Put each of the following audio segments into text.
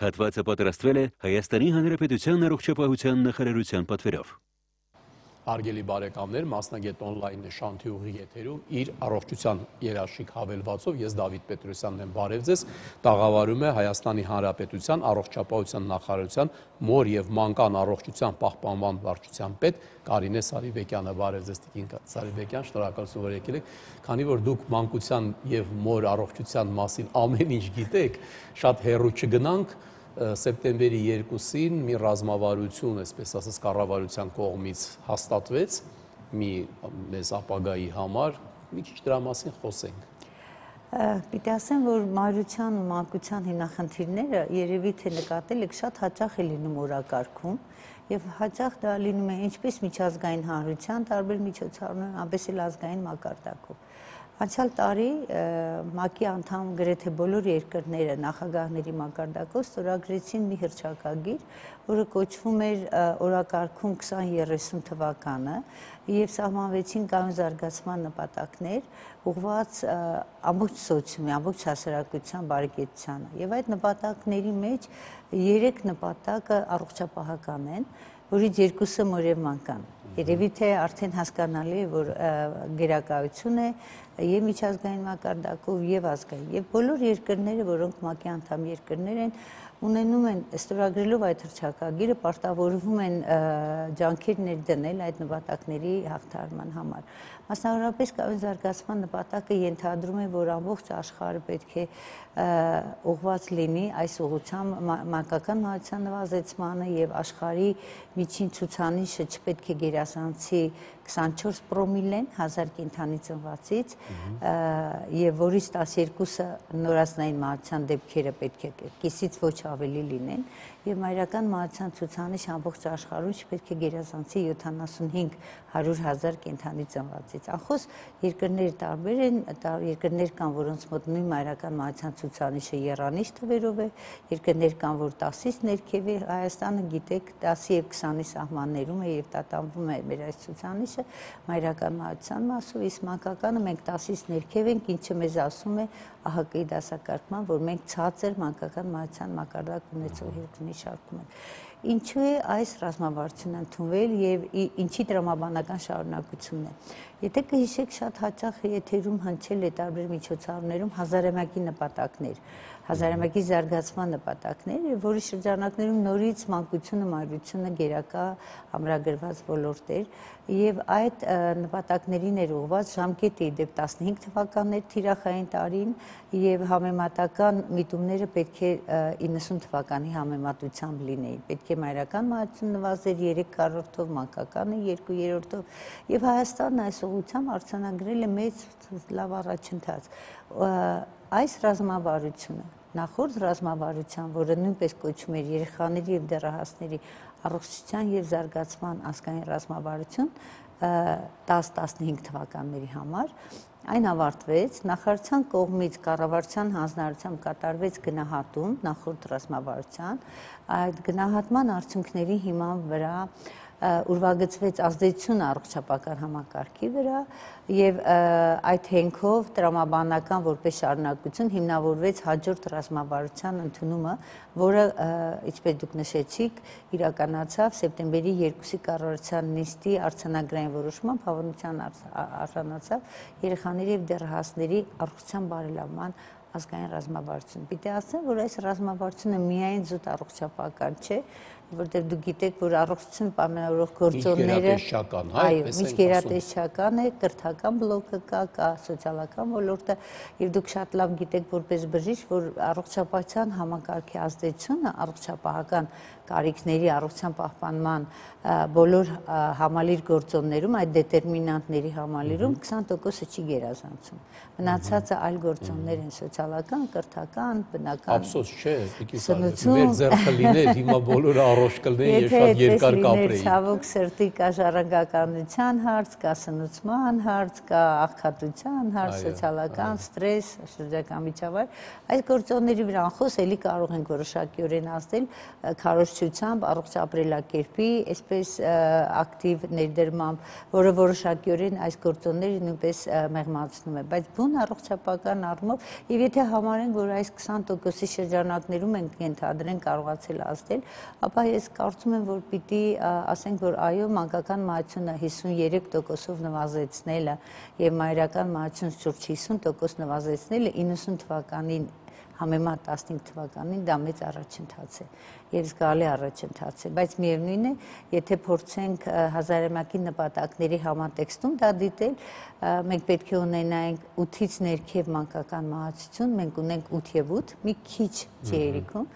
Հատվածը պատրաստվել է Հայաստանի Հանրապետության առողջապահության նախարարության պատվերով։ Հարգելի բարեկամներ, մասնագետ on-line նշանթյուղի եթերում իր առողջության երաշխիք հավելվածով ես Դավիթ Պետրոսյանն եմ, բարև ձեզ, տաղավարում է Հայաստանի Հանրապետության առողջապահության նախարարության մոր եւ մանկան առողջության պահպանման վարչության պետ Կարինե Սարիբեկյանը, բարև ձեզ տիկին Սարիբեկյան, շնորհակալություն որ եկել եք, քանի որ դուք մանկության եւ մոր առողջության մասին ամեն ինչ գիտեք, շատ հեռու չգնանք, սեպտեմբերի 2-ին մի ռազմավարություն, այսպես ասած, կառավարության կողմից հաստատվեց մի մեզ ապագայի համար, մի քիչ դրա մասին խոսենք։ Պիտի ասեմ, որ մայրության ու մանկության հիմնախնդիրները երևի թե նկատել եք շատ հաճախ է լինում օրակարգում եւ հաճախ դա լինում է ինչպես միջազգային հանրության տարբեր միջոցառումներում, այնպես էլ ազգային մակարդակով։ Անցյալ տարի ՄԱԿ-ի անդամ գրեթե բոլոր երկրները նախագահների մակարդակով ստորագրեցին մի հռչակագիր, որը կոչվում էր օրակարգում 2030 թվականը եւ սահմանվեցին կայուն զարգացման նպատակներ ուղղված ամբողջ սոցիումի, ամբողջ հասարակության բարեկեցությանը։ Եվ այդ նպատակների մեջ 3 նպատակը առողջապահական են, որից 2-ը մոր եւ մանկան։ Երևի թե արդեն հասկանալի է, որ գերակայություն է եւ միջազգային մակարդակով եւ ազգային եւ բոլոր երկրները, որոնք ՄԱԿ-ի անդամ երկրներ են, ունենում են ստորագրելով այդ հռչակագիրը պարտավորվում են ջանքեր ներդնել այդ նպատակների հաղթահարման համար։ Մասնավորապես կայուն զարգացման նպատակը ենթադրում է, որ ամբողջ աշխարհը պետք է ուղղված լինի այս ուղղությամբ մանկական մահացան նվազեցմանը եւ աշխարհի միջին ցուցանիշը չպետք է գերազանցի 24 պրոմիլեն 1000 կենդանի ծնվածից եւ որից 12-ը նորածնային մահացան դեպքերը պետք է կիսից ոչ ավելի լինեն եւ մայրական մահացան ցուցանիշ ամբողջ աշխարհում չպետք է գերազանցի 75-100,000 կենդանի ծնվածից։ Անխոս երկրներ տարբեր են, երկրներ կան, որոնց մոտ նույն մայրական մահացան ցուցանիշը եռանիշ թվերով է, երկրներ կան, որ 10-ից ներքև է, Հայաստանը գիտեք 10-ի եւ 20-ի սահմաններում է եւ տատանվում է մեր այս ցուցանիշը մայրական մահացան մասով, իսկ մանկականը մենք 10-ից ներքև ենք, ինչը մեզ ասում է ԱՀԿ-ի դասակարգման, որ մենք ցածր մանկական մահացան մակարդակ ունեցող երկրների շարքում ենք։ Ինչու է այս ռազմավարությունը ընդունվել եւ ինչի տրամաբանական շարունակությունն է։ Եթե կհիշեք, շատ հաճախ եթերում հնչել է տարբեր միջոցառումներում հազարամյակի նպատակներ, հազարամյակի զարգացման նպատակներ, որի շրջանակներում նորից մանկությունը, մայրությունը գերակա ամրագրված ոլորտ էր եւ այդ նպատակներին էր ուղղված ժամկետը իդեպ 15 թվականներ թիրախային տարին եւ համեմատական միտումները պետք է 90 թվականի համեմատությամբ լինեին։ Պետք է մայրական մահացուն նվազեր 3/4-ով, մանկականը 2/3-ով եւ Հայաստանն այս ուղղությամբ արձանագրել է մեծ լավ առաջընթաց։ Այս ռազմավարությունը նախորդ ռազմավարության, որը նույնպես կոչվում էր երեխաների եւ դեռահասների առողջության եւ զարգացման ազգային ռազմավարություն 10-15 թվականների համար, այն ավարտվեց, նախարարության կողմից կառավարության հանձնարարությամբ կատարվեց գնահատում նախորդ ռազմավարության, այդ գնահատման արդյունքների հիման վրա ուրվագծվեց ազդեցությունը առողջապահական համակարգի վրա եւ այդ հենքով տրամաբանական որպես շարունակություն հիմնավորվեց հաջորդ ռազմավարության ընդունումը, որը ինչպես դուք նշեցիք, իրականացավ սեպտեմբերի 2-ի կառավարության նիստի արձանագրային որոշմամբ հավանության արժանացավ երեխաների եւ դեռահասների առողջության բարելավման ազգային ռազմավարություն։ Պիտի ասեմ, որ այս ռազմավարությունը միայն զուտ առողջապահական չէ, որտեղ դուք գիտեք, որ առողջություն պայմանավորող գործոնները միջգերատեսչական է, կրթական բլոկը կա սոցիալական ոլորտը եւ դուք շատ լավ գիտեք որպես բժիշկ, որ առողջապահության համակարգի ազդեցությունը առողջապահական կարիքների առողջության պահպանման բոլոր համալիր գործոններում այդ դետերմինանտների համալիրում 20%-ը չի գերազանցում։ Մնացածը այլ գործոններ են սոցիալական, կրթական, բնական։ Ափսոս չէ, մեր ձեռքը լիներ հիմա բոլորը առողջ կլինեն եւ շատ երկար կապրեին։ Ցավոք սրտի կա ժառանգականության հարց, կա սնուցման հարց, կա աղքատության հարց, սոցիալական ստրես, շրջակա միջավայր։ Այս գործոնների վրա անխոս էլի կարող ենք որոշակիորեն ազդել քարոզչությամբ, առողջ ապրելակերպի, այսպես ակտիվ ներդրմամբ, որը որոշակիորեն այս գործոնները նույնպես մեղմացնում է, բայց բուն առողջապահական առումով եւ եթե համարենք, որ այս 20%-ի շրջանակներում ենք ենթադրենք կարողացել ազդել, ապա ես կարծում եմ, որ պիտի ասենք, որ այո, մանկական մահացությունը 53%-ով նվազեցնելը եւ մայրական մահացությունը շուրջ 50% նվազեցնելը 90 թվականին համեմատ 15 թվականին դա մեծ առաջընթաց է եւ զգալի առաջընթաց է, բայց միևնույն է, եթե փորձենք հազարամյակի նպատակների համատեքստում դա դիտել, մենք պետք է ունենայինք 8-ից ներքև մանկական մահացություն, մենք ունենք 8 եւ 8, մի քիչ չի երիկում,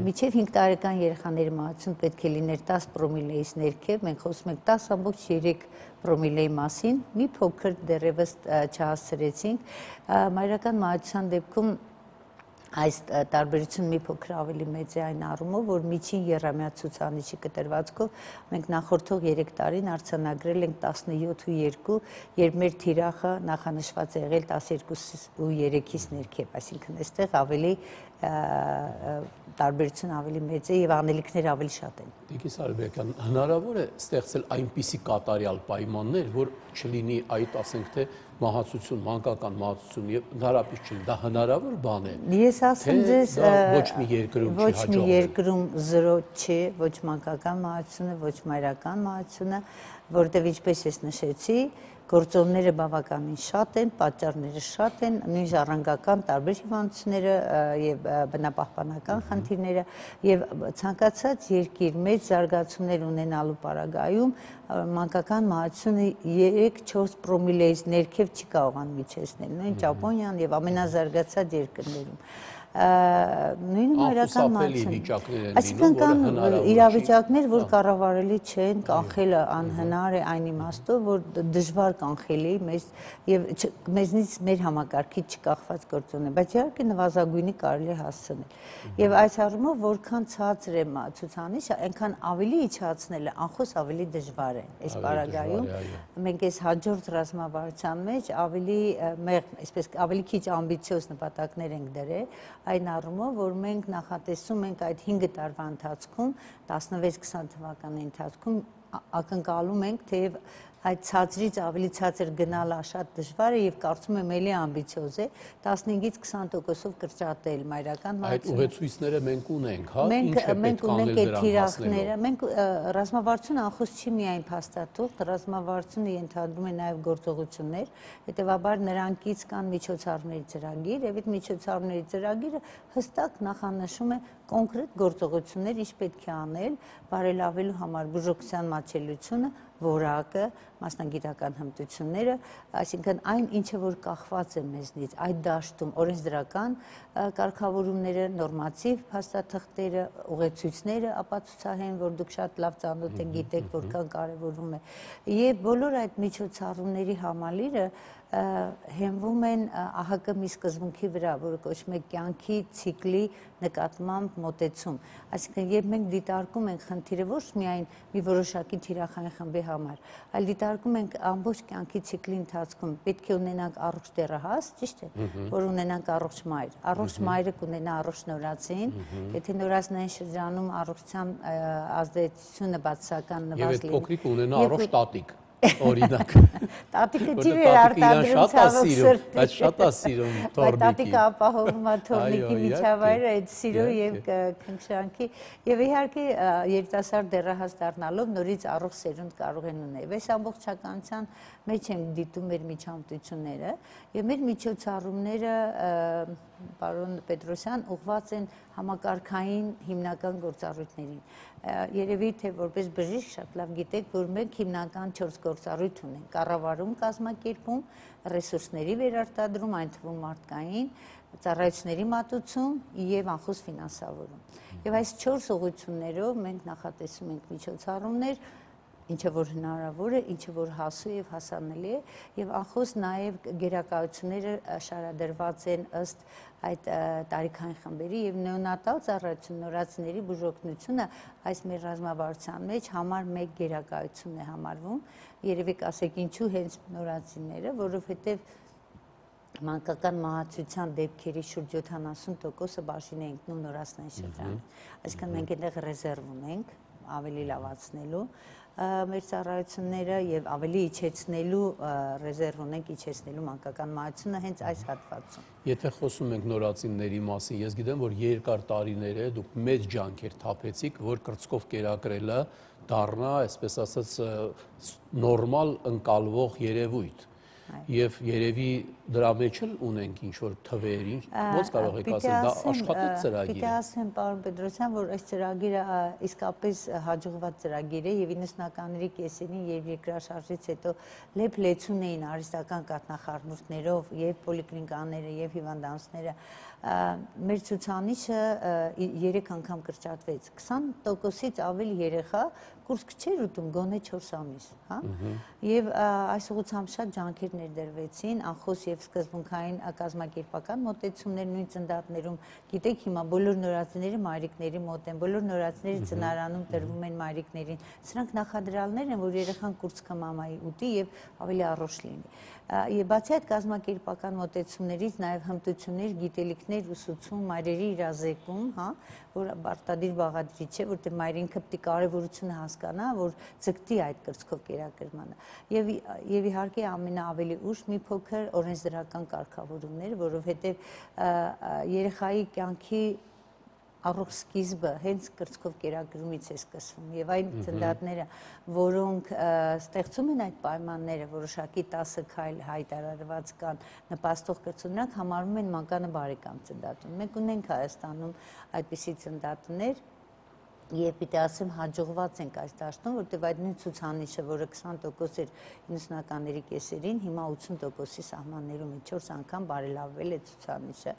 միջև 5 տարեկան երեխաների մահացություն պետք է լիներ 10 պրոմիլեից ներքև, մենք խոսում ենք 10.3 պրոմիլեի մասին, մի փոքր դեռևս չհասցրեցինք, մայրական մահացության դեպքում այս տարբերությունը մի փոքր ավելի մեծ է այն առումով, որ միջին եռամյա ցուցանիշի կտրվածքով մենք նախորդող 3 տարին արձանագրել ենք 17.2, երբ մեր թիրախը նախանշված է եղել 12.3-ից ներքև, այսինքն այստեղ ավելի տարբերությունը ավելի մեծ է եւ անելիքները ավելի շատ են։ Տիկին Սարիբեկյան, հնարավոր է ստեղծել այնպիսի կատարյալ պայմաններ, որ չլինի այդ, ասենք թե, մահացություն, մանկական մահացություն եւ ընդհանրապես չլինի, դա հնարավոր բան է։ Ես ասեմ ձեզ, ոչ մի երկրում չի ոչ մի երկրում 0 չի, ոչ մանկական մահացությունը, ոչ մայրական մահացությունը, որտեղ ինչպես ես նշեցի, գործոնները բավականին շատ են, պատճառները շատ են, նույն ժառանգական տարբեր հիվանդությունները եւ բնապահպանական խնդիրները եւ ցանկացած երկիր մեծ զարգացումներ ունենալու պարագայում մանկական մահացությունը 3-4 պրոմիլեից ներքև չի կարողանում իջեցնել, նույն Ճապոնիան եւ ամենազարգացած երկրներում նույնը մայրական մահացություն։ Այսինքն կան իրավիճակներ, որ կառավարելի չեն, կանխելը անհնար է այն իմաստով, որ դժվար կանխելի եւ մեզնից մեր համակարգից չկախված գործոն է, բայց իհարկե նվազագույնի կարելի է հասցնել։ Եվ այս առումով որքան ցածր է ցուցանիշը, այնքան ավելի իջացնելը անխոս ավելի դժվար է։ Այս պարագայում մենք այս հաջորդ ռազմավարության մեջ ավելի մեղմ, այսպես ավելի քիչ ամբիցիոզ նպատակներ ենք դրել այն առումով, որ մենք նախատեսում ենք այդ 5 տարվա ընթացքում 16-20 թվականի ընթացքում ակնկալում ենք, թեև այդ ցածրից ավելի ցածր գնալը շատ դժվար է եւ կարծում եմ էլի ամբիցիոզ է 15-ից 20%-ով կրճատել մայրական մահացությունը։ Այդ ուղեցույցները մենք ունենք, հա, ինչ է մենք պետք ունենք անել այդ դրան թիրախները, մենք ռազմավարությունը անխոս չի միայն փաստաթուղթ, ռազմավարությունը ենթադրում է նաեւ գործողություններ, հետեւաբար նրանքից կան միջոցառումների ծրագիր եւ այդ միջոցառումների ծրագիրը հստակ նախանշում է կոնկրետ գործողություններ, ինչ պետք է անել բարելավելու համար բուժօգնության մատչելիությունը, որակը, մասնագիտական հմտությունները, այսինքն այն ինչը որ կախված է մեզնից, այդ դաշտում օրենսդրական կարգավորումները, նորմատիվ փաստաթղթերը, ուղեցույցները ապացուցահեն, որ դուք շատ լավ ծանոթ եք, գիտեք, որքան կարևորում է։ Եվ բոլոր այդ միջոցառումների համալիրը հենվում են ԱՀԿ մի սկզբունքի վրա, որը կոչվում է կյանքի ցիկլի նկատմամբ մոտեցում։ Այսինքն, երբ մենք դիտարկում ենք խնդիրը ոչ միայն մի որոշակի թիրախային խմբի համար, այլ դիտարկում ենք ամբողջ կյանքի ցիկլի ընթացքում պետք է ունենանք առողջ դեռահաս, ճիշտ է, որ ունենանք առողջ մայր։ Առողջ մայրը կունենա առողջ նորածին, եթե նորածնային շրջանում առողջության ազդեցությունը բացասական նվազ լինի։ Եվ այդ փոքրիկ ունենա առողջ տատիկ։ Օրինակ տատիկը չի վերարտադրում ցավոք սրտի, բայց շատ է սիրում թորնիկի։ Բայց տատիկը ապահովում է թորնիկի միջավայրը, այդ սիրո եւ քնքշանքի եւ իհարկե երիտասարդ դեռահաս դառնալով նորից առողջ սերունդ կարող են ունել։ Այս ամբողջականության մեջ ենք դիտում մեր միջամտությունները եւ մեր միջոցառումները պարոն Պետրոսյան ուղղված են համակարգային հիմնական գործառույթներին։ Երևի թե որպես բժիշկ շատ լավ գիտեք, որ մենք հիմնական 4 գործառույթ ունենք՝ կառավարում, կազմակերպում, ռեսուրսների վերարտադրում, այն թվում մարդկային, ծառայությունների մատուցում եւ անխոս ֆինանսավորում։ Եվ այս 4 ուղղություններով մենք նախատեսում ենք միջոցառումներ, ինչը որ հնարավոր է, ինչը որ հասու եւ հասանելի է, եւ անխոս նաեւ գերակայությունները շարադրված են ըստ այդ տարիքային խմբերի եւ նեոնատալ ծառայություն նորածների բուժօգնությունը այս մեր ռազմավարության մեջ համար 1 գերակայությունն է համարվում։ Երևի կասեք ինչու հենց նորածինները, որովհետեւ մանկական մահացության դեպքերի շուրջ 70%-ը բաժին է ընկնում նորածնային շրջանում։ Այսինքն մենք այնտեղ ռեզերվ ունենք ավելի լավացնելու մեր ծառայությունները եւ ավելի իջեցնելու ռեզերվ ունենք իջեցնելու մանկական մահացությունը հենց այս հատվածում։ Եթե խոսում ենք նորածինների մասին, ես գիտեմ, որ երկար տարիներ է դուք մեծ ջանքեր թափեցիք, որ կրծքով կերակրելը դառնա, այսպես ասած, նորմալ ընկալվող երևույթ։ Եվ երևի դրա մեջ էլ ունենք ինչ-որ թվեր, ոնց կարող եք ասել, դա աշխատեց ծրագիրը։ Պիտի ասեմ, պարոն Պետրոսյան, որ այս ծրագիրը իսկապես հաջողված ծրագիր է եւ 90-ականների կեսերին, երբ երկրաշարժից հետո լեփ-լեցուն էին արհեստական կաթնախառնուրդներով եւ պոլիկլինիկաները եւ հիվանդանոցները, մեր ցուցանիշը 3 անգամ կրճատվեց։ 20%-ից ավելի երեխա կուրս չէր ուտում գոնե 4 ամիս, հա։ Եվ այս ուղղությամբ շատ ջանքեր ներդրվեցին, անխոս եւ սկզբունքային կազմակերպական մոտեցումներ նույն ծնդատներում։ Գիտեք, հիմա բոլոր նորածինները մայրիկների մոտ են, բոլոր նորածինները ծնարանում տրվում են մայրիկներին։ Սրանք նախադրյալներ են, որ երեխան կուրսքը մամայի ուտի եւ ավելի առողջ լինի։ Եվ բացի այդ կազմակերպական մոտեցումներից նաեւ հմտություններ, գիտելիքներ, ուսուցում, մայրերի իրազեկում, հա, որ բարտադիր բաղադրիչ է, որտեղ մայրինքը պետք է կարևորությունը հասկանա, որ ձգտի այդ կրծքով կերակրմանը։ Եվ իհարկե ամենաավելի ուշ մի փոքր օրենսդրական կարգավորումներ, որովհետև երեխայի կյանքի առողջ սկիզբը հենց կրծքով կերակրումից է սկսվում եւ այն ծնդատները, որոնք ստեղծում են այդ պայմանները, որոշակի 10 քայլ հայտարարված կան նպաստող կրծում, նրանք համարվում են մանկանը բարեկամ ծնդատուն։ Մենք ունենք Հայաստանում այդպիսի ծնդատներ եւ պիտի ասեմ հաջողված ենք այս դաշտում, որտեղ այդ նույն ցուցանիշը, որը 20% էր 90-ականների կեսերին, հիմա 80%-ի սահմաններում է, 4 անգամ բարելավվել է ցուցանիշը,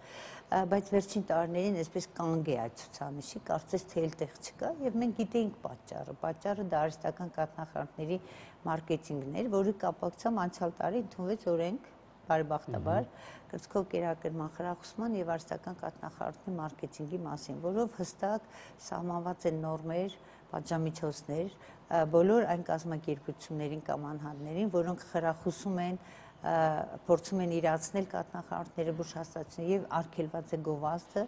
բայց վերջին տարիներին այսպես կանգ է այդ ցուցանիշի, կարծես թե էլ տեղ չկա եւ մենք գիտենք պատճառը։ Պատճառը դա արհեստական կաթնախառնների մարքեթինգն էր, որի կապակցությամբ անցյալ տարի ընդունվեց օրենք բարեբախտաբար կրծքով կերակրման խրախուսման եւ արհեստական կաթնախառնի մարքեթինգի մասին, որով հստակ սահմանված են նորմեր, պատժամիջոցներ բոլոր այն կազմակերպություններին կամ անհատներին, որոնք խրախուսում են փորձում են իրացնել կաթնախառնուրդները բուժհաստատությունը եւ արգելված է գովազդը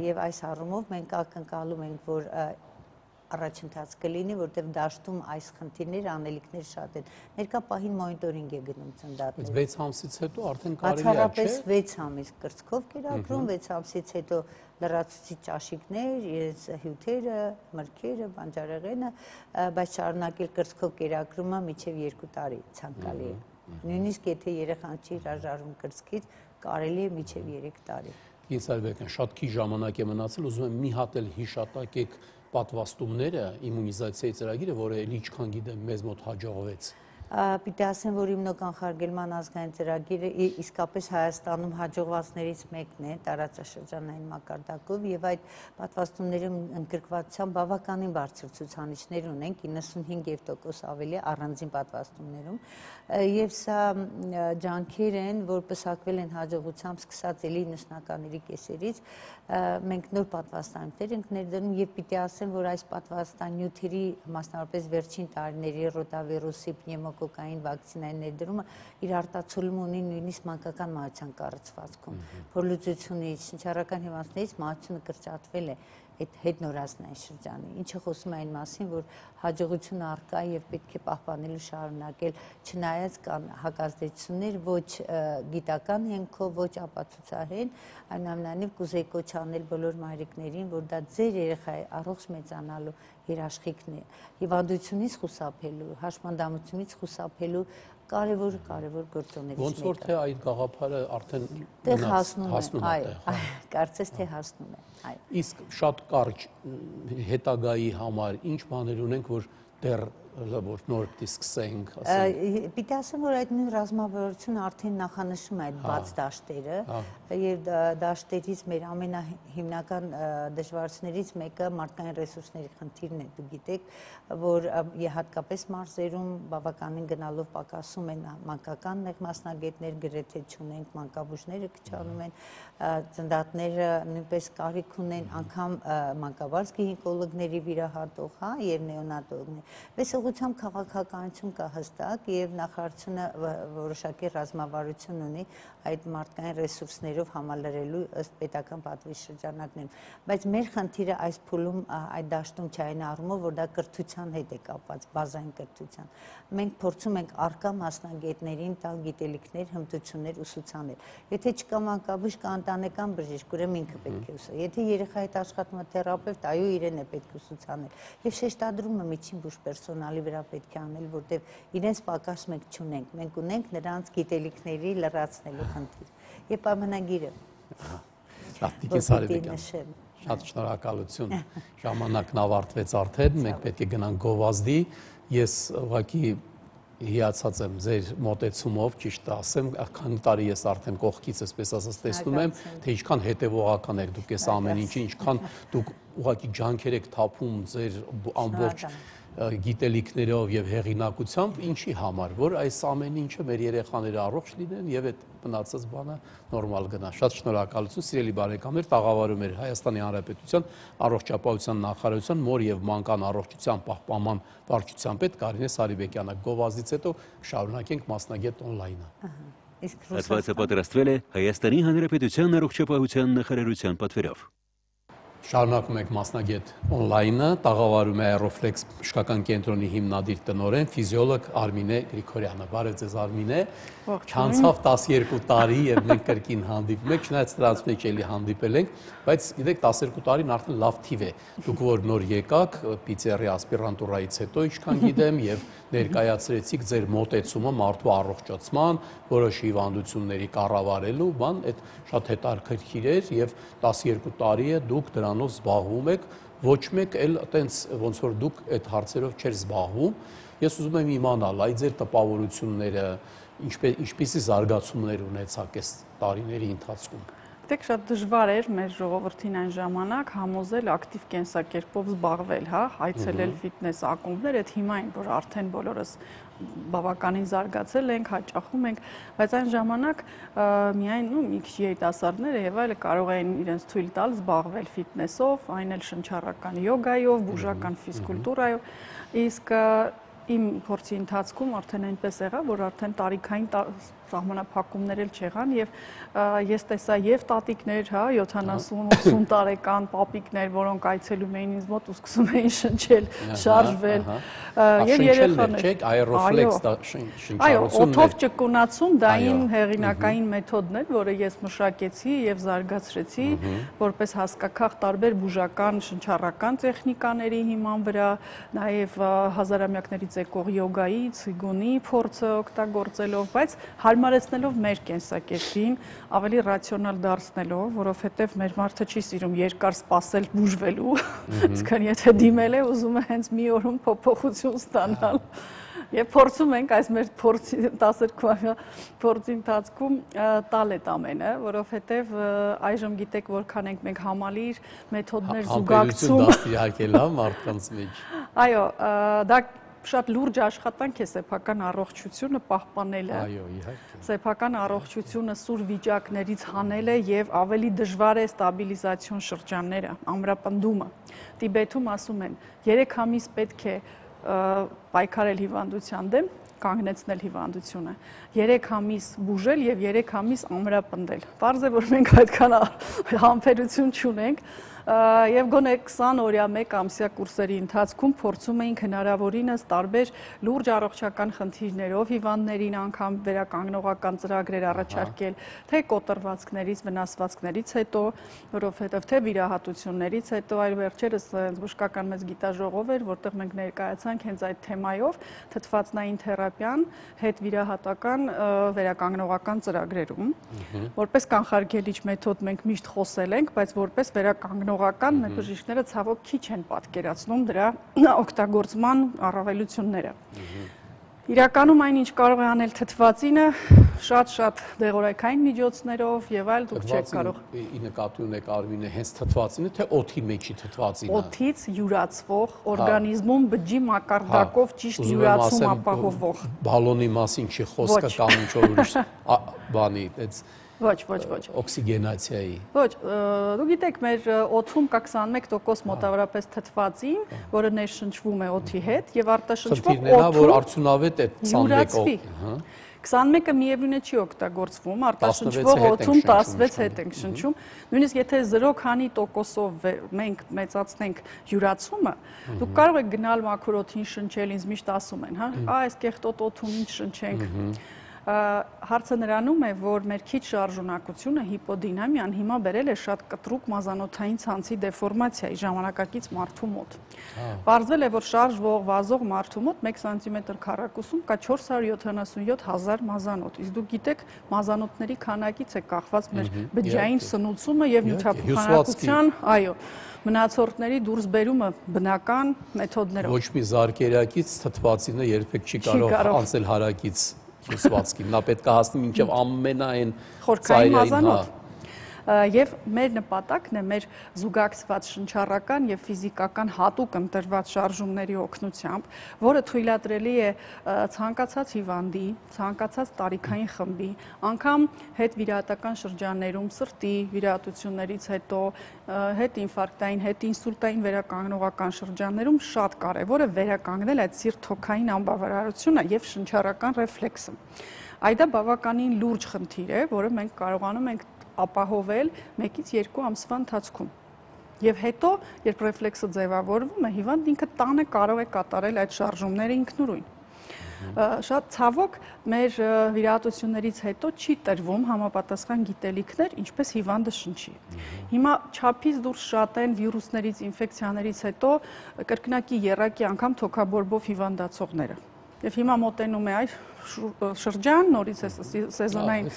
եւ այս առումով մենք ակնկալում ենք, որ առաջընթաց կլինի, որտեղ դաշտում այս խնդիրները, անելիքներ շատ են։ Ներկա պահին մոնիտորինգ է գնում ծնդատները։ Բայց 6 ամսից հետո արդեն կարելի է, չէ՞։ Բացառապես 6 ամիս կրծքով կերակրում, 6 ամսից հետո լրացուցիչ ճաշիկներ, իրենց հյութերը, մրգերը, բանջարեղենը, բայց շարունակել կրծքով կերակրումը մինչև 2 տարի ցանկալի է։ Նույնիսկ եթե երեխան չի հրաժարվում կրծքից, կարելի է մինչև 3 տարի։ Կինսարբեկյան, շատ քիչ ժամանակ է մնացել, ուզում եմ մի հատ էլ հիշատակեք պատվաստումները իմունիզացիայի ծրագիրը, որը էլի ինչքան գիտեմ մեզ մոտ հաջողվեց։ Պիտի ասեմ, որ իմնոկանխարգելման ազգային ծրագիրը իսկապես Հայաստանում հաջողվածներից մեկն է տարածաշրջանային մակարդակով եւ այդ պատվաստումներում ընդգրկվածության բավականին բարձր ցուցանիշներ ունենք 95% ավելի առանձին պատվաստումներում եւ սա ջանքեր են, որ պսակվել են հաջողությամբ սկսած էլի 90-ականների կեսերից մենք նոր պատվաստանյութեր ենք ներդրում եւ պիտի ասեմ, որ այս պատվաստանյութերի մասնավորապես վերջին տարիների ռոտավիրուսի պնևմոկոկային վակցինայի ներդրումը իր արտացոլումը ունի նույնիսկ մանկական մահացան կառուցվածքում։ Փորլուծությունից, շնչառական հիվանդությունից մահացությունը կրճատվել է այդ հետնորածնային շրջանի, ինչը խոսում է այն մասին, որ հաջողությունը առկա եւ պետք է պահպանելու շարունակել, չնայած կան հակազդեցություններ ոչ գիտական հենքով, ոչ ապացուցահեն, այնուամենայնիվ կուզեի կոչ անել բոլոր մայրիկներին, որ դա ձեր երեխայի առողջ մեծանալու երաշխիքն է, հիվանդությունից խուսափելու, հաշմանդամությունից խուսափելու կարևոր գործոններից մեկը։ Ոնց որ թե այդ գաղափարը արդեն տեղ հասնում է, կարծես թե հասնում է, այո։ Իսկ շատ կարճ հետագայի համար ինչ բաներ ունենք, որ դեռ որ նոր պիտի սկսենք, ասենք։ Պիտի ասեմ, որ այդ նույն ռազմավարությունը արդեն նախանշում է այդ բաց դաշտերը եւ դաշտերից մեր ամենահիմնական դժվարություններից մեկը մարդկային ռեսուրսների խնդիրն է, դուք գիտեք, որ հատկապես մարզերում բավականին գնալով պակասում են մանկական մասնագետներ, գրեթե չունենք, մանկաբույժները քչանում են, ծնդատները նույնպես կարիք ունեն անգամ մանկաբարձ գինեկոլոգների վիրահատող, հա, եւ նեոնատոլոգներ։ ուղղությամբ քաղաքականություն կա հստակ եւ նախարարությունը որոշակի ռազմավարություն ունի այդ մարդկային ռեսուրսներով համալրելու ըստ պետական պատվի շրջանակներում, բայց մեր խնդիրը այս փուլում այդ դաշտում չէ այն առումով, որ դա կրթության հետ է կապված, բազային կրթության։ Մենք փորձում ենք արկա մասնագետներին տալ գիտելիքներ, հմտություններ ուսուցանել։ Եթե չկա մանկաբույժ, կա ընտանեկան բժիշկ, ուրեմն ինքը պետք է ուսուցի։ Եթե երեխայի հետ աշխատում է թերապևտ, այո, իրեն է պետք է ուսուցանել։ Եվ շեշտադրումը միջին բուժ պերսոնալի վրա պետք է անել, որտեղ իրենց պակաս մենք չունենք։ Մենք ունենք նրանց գիտելիքների լրացնելու խնդիր։ Եվ պայմանագիրը։ Տիկին Սարիբեկյան, շատ շնորհակալություն։ Ժամանակն ավարտվեց արդեն, մենք պետք է գնանք գովազդի։ Ես ուղղակի հիացած եմ ձեր մոտեցումով, ճիշտ ասեմ, քանի տարի ես արդեն կողքից այսպես ասած տեսնում եմ, թե ինչքան հետևողական եք դուք այս ամեն ինչի, ինչքան դուք ուղղակի ջանքեր եք թափում ձեր ամբողջ գիտելիքներով եւ հեղինակությամբ, ինչի համար, որ այս ամեն ինչը մեր երեխաները առողջ լինեն եւ այդ մնացած բանը նորմալ գնա։ Շատ շնորհակալություն, սիրելի բարեկամներ, տաղավարում էր Հայաստանի Հանրապետության առողջապահության նախարարության մոր եւ մանկան առողջության պահպանման վարչության պետ Կարինե Սարիբեկյանը։ Գովազդից հետո շարունակենք մասնագետ on-line-ը։ Հատվածը պատրաստվել է Հայաստանի Հանրապետության առողջապահության նախարարության պատվերով։ Շարունակում ենք մասնագետ on-line-ը, տաղավարում է Aeroflex բժշկական կենտրոնի հիմնադիր տնօրեն, ֆիզիոլոգ Արմինե Գրիգորյանը։ Բարև ձեզ Արմինե։ Չանցավ 12 տարի եւ մենք կրկին հանդիպում ենք, չնայած դրանց մեջ էլի հանդիպել ենք, բայց գիտեք 12 տարին արդեն լավ թիվ է։ Դուք որ նոր եկաք պիցերի ասպիրանտուրայից հետո, ինչքան գիտեմ, եւ ներկայացրեցիք ձեր մոտեցումը մարդու առողջացման, որոշ հիվանդությունների կառավարելու, բան, այդ շատ հետաքրքիր էր եւ 12 տարի է դուք դրանով զբաղվում եք, ոչ մեկ էլ այտենց ոնց որ դուք այդ հարցերով չէր զբաղվում։ Ես ուզում եմ իմանալ, այ ձեր տպավորությունները, ինչպիսի զարգացումներ ունեցաք այս տարիների ընթացքում։ Դեք շատ դժվար էր մեր ժողովրդին այն ժամանակ համոզել ակտիվ կենսակերպով զբաղվել, հա, այցելել ֆիթնես ակումբներ, այդ հիմա են, որ արդեն բոլորս բավականին զարգացել ենք, հաճախում ենք, բայց այն ժամանակ միայն մի քիչ երիտասարդները եւ այլը կարող էին իրենց թույլ տալ զբաղվել ֆիթնեսով, այն էլ շնչառական յոգայով, բուժական ֆիզկուլտուրայով, իսկ իմ փորձի ընթացքում արդեն այնպես եղավ, որ արդեն տարիքային սահմանափակումներ էլ չեղան եւ ես տեսա եւ տատիկներ, հա, 70-80 տարեկան պապիկներ, որոնք այցելում էին ինձ մոտ ու սկսում էին շնչել, շարժվել եւ երեխաներ։ Չէ՞, Aeroflex դա շնչառությունն է։ Այո, օդով ճկունացում դա իմ հեղինակային մեթոդն էր, որը ես մշակեցի եւ զարգացրեցի, որպես հասկացող տարբեր բուժական շնչառական տեխնիկաների հիման վրա, նաեւ հազարամյակներից եկող յոգայի, ցիգունի փորձը օգտագործելով, բայց հարմարեցնելով մեր կենսակերպին, ավելի ռացիոնալ դարձնելով, որովհետև մեր մարդը չի սիրում երկար սպասել բուժվելու, այսինքն եթե դիմել է, ուզում է հենց մի օրում փոփոխություն ստանալ։ Եվ փորձում ենք այս մեր 12 փորձի ընթացքում տալ այդ ամենը, որովհետև այժմ գիտեք որքան ենք մենք համալիր մեթոդներ զուգակցում։ Դաստիարակել է մարդկանց մեջ։ Այո, դա շատ լուրջ աշխատանք է սեփական առողջությունը պահպանելը։ Այո, իհարկե։ Սեփական առողջությունը սուր վիճակներից հանելը եւ ավելի դժվար է ստաբիլիզացիոն շրջանները, ամրապնդումը։ Տիբեթում ասում են 3 ամիս պետք է պայքարել հիվանդության դեմ, կանգնեցնել հիվանդությունը, 3 ամիս բուժել եւ 3 ամիս ամրապնդել։ Պարզ է, որ մենք այդքան համբերություն չունենք եւ գոնե 20 օրյա 1 ամսյա կուրսերի ընթացքում փորձում էինք հնարավորինս տարբեր լուրջ առողջական խնդիրներով հիվանդներին անգամ վերականգնողական ծրագրեր առաջարկել, թե կոտրվածքներից, վնասվածքներից հետո, որովհետեւ թե վիրահատություններից հետո, այլ վերջերս բժշկական մեծ գիտաժողով էր, որտեղ մենք ներկայացանք հենց այդ թեմայով թթվածնային թերապիան հետ վիրահատական վերականգնողական ծրագրերում, որպես կանխարգելիչ մեթոդ մենք միշտ խոսել ենք, բայց որպես վերականգնողական մեր բժիշկները ցավոք քիչ են պատկերացնում դրա օգտագործման առավելությունները։ Իրականում այն ինչ կարող է անել թթվածինը շատ դեղորայքային միջոցներով եւ այլ դուք չեք կարող։ Ի նկատի ունեք Արմինե հենց թթվածինը թե օդի մեջի թթվածինը։ Օդից յուրացվող օրգանիզմում բջջի մակարդակով ճիշտ յուրացում ապահովող։ Բալոնի մասին չի խոսքը կամ ինչ որ ուրիշ բանի, այդպես Ոչ, օքսիգենացիայի։ Ոչ, դու գիտեք, մեր օդում կա 21% մոտավորապես թթվածին, որը ներշնչվում է օդի հետ եւ արտաշնչվող օդում որ արդյունավետ է 21-ը։ 21-ը միևնույն է չի օգտագործվում, արտաշնչվող օդում 16 հետ ենք շնչում։ Նույնիսկ եթե 0 քանի տոկոսով մենք մեծացնենք յուրացումը, դուք կարող եք գնալ մաքուր օդին շնչել, ինձ միշտ ասում են, հա, այս կեղտոտ օդում ինչ շնչենք։ Հարցը նրանում է, որ մեր քիչ շարժունակությունը հիպոդինամիան հիմա բերել է շատ կտրուկ մազանոթային ցանցի դեֆորմացիայի ժամանակակից մարդու մոտ։ Պարզվել է, որ շարժվող վազող մարդու մոտ 1 սանտիմետր քառակուսում կա 477,000 մազանոթ։ Իսկ դուք գիտեք, մազանոթների քանակից է կախված մեր բջջային սնուցումը եւ նյութափոխանակության, այո, մնացորդների դուրս բերումը բնական մեթոդներով։ Ոչ մի զարկերակից թթվածինը երբեք չի կարող անցել հարակից հյուսվածքին, նա պետք է հասնի մինչև ամենայն խորքային մազանոթ։ Եվ մեր նպատակն է մեր զուգակցված շնչառական եւ ֆիզիկական հատուկ ընտրված շարժումների օգնությամբ, որը թույլատրելի է ցանկացած հիվանդի, ցանկացած տարիքային խմբի, անգամ հետվիրահատական շրջաններում սրտի վիրահատություններից հետո, հետինֆարկտային, հետինսուլտային վերականգնողական շրջաններում շատ կարեւոր է վերականգնել այդ սիրտ-թոքային անբավարարությունը եւ շնչառական ռեֆլեքսը։ Այդ բավականին լուրջ խնդիր է, որը մենք կարողանում ենք ապահովել 1-ից 2 ամսվա ընթացքում։ Եվ հետո, երբ ռեֆլեքսը ձևավորվում է, հիվանդն ինքը տանը կարող է կատարել այդ շարժումները ինքնուրույն։ Շատ ցավոք մեր վիրահատություններից հետո չի տրվում համապատասխան գիտելիքներ, ինչպես հիվանդը շնչի։ Հիմա չափից դուրս շատ են վիրուսներից, ինֆեկցիաներից հետո կրկնակի եռակի անգամ թոքաբորբով հիվանդացողները։ Եվ հիմա մոտենում է այս շրջան, նորից է սեզոնային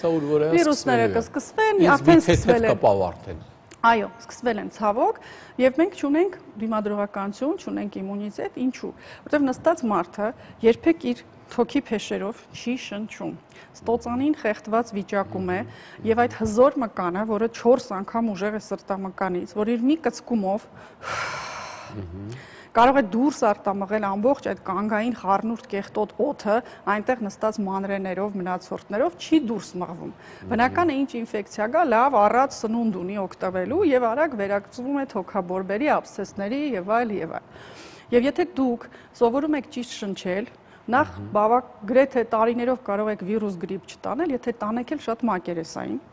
վիրուսները կսկսվեն, արդեն սկսվել են։ Այո, սկսվել են ցավոք, եւ մենք չունենք դիմադրողականություն, չունենք իմունիտետ, ինչու՞։ Որտեւ նստած մարդը երբեք իր թոքի փեշերով չի շնչում։ Ստոծանին խեղդված վիճակում է եւ այդ հզոր մկանը, որը 4 անգամ ուժեղ է սրտամկանից, որ իր մի կծկումով կարող է դուրս արտամղել ամբողջ այդ կանգային խառնուրդ կեղտոտ օդը, այնտեղ նստած մանրեներով, մնացորդներով չի դուրս մղվում։ Բնական է ինչ ինֆեկցիա գա, լավ առած սնունդ ունի օգտվելու եւ արագ վերակցվում է թոքաբորբերի, աբսեսների եւ այլ եւ այլ։ Եվ եթե դուք սովորում եք ճիշտ շնչել, նախ գրեթե տարիներով կարող եք վիրուս գրիպ չտանել, եթե տանեք էլ շատ մակերեսային։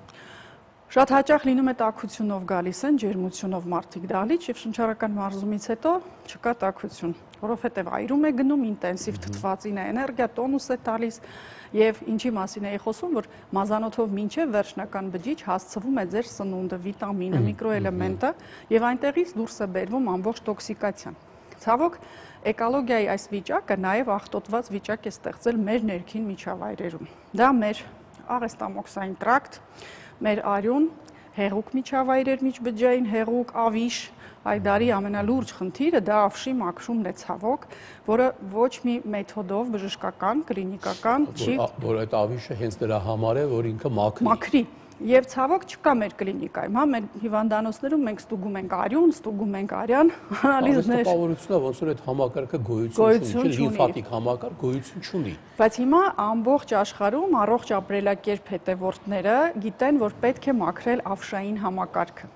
Շատ հաճախ լինում է տաքությունով գալիս են, ջերմությունով մարդիկ դահլիճ եւ շնչառական մարզումից հետո չկա տաքություն, որովհետեւ այրում է գնում, ինտենսիվ թթվածին է, էներգիա, տոնուս է տալիս եւ ինչի մասին էի խոսում, որ մազանոթով մինչեւ վերջնական բջիջ հասցվում է ձեր սնունդը, վիտամինը, միկրոէլեմենտը եւ այնտեղից դուրս է բերվում ամբողջ տոքսիկացիան։ Ցավոք, էկոլոգիայի այս վիճակը նաեւ աղտոտված վիճակ է ստեղծել մեր ներքին միջավայրերում։ Դա մեր աղեստամոքսային տրակտ, մեր արյուն, հեղուկ միջավայրեր միջբջջային, հեղուկ, ավիշ, այդարի ամենալուրջ խնդիրը դա ավշի մաքրումն է ցավոք, որը ոչ մի մեթոդով բժշկական, կլինիկական չի։ Որ այդ ավիշը հենց դրա համար է, որ ինքը մաքրի։ Եվ ցավոք չկա մեր կլինիկայում, հա, մեր հիվանդանոցներում մենք ստուգում ենք արյուն, ստուգում ենք արյան, անալիզներ։ Տպավորությունն է, ոնց որ այդ համակարգը գոյություն չունի, լիմֆատիկ համակարգ գոյություն չունի։ Բայց հիմա ամբողջ աշխարհում առողջ ապրելակերպ հետևորդները գիտեն, որ պետք է մաքրել ավշային համակարգը։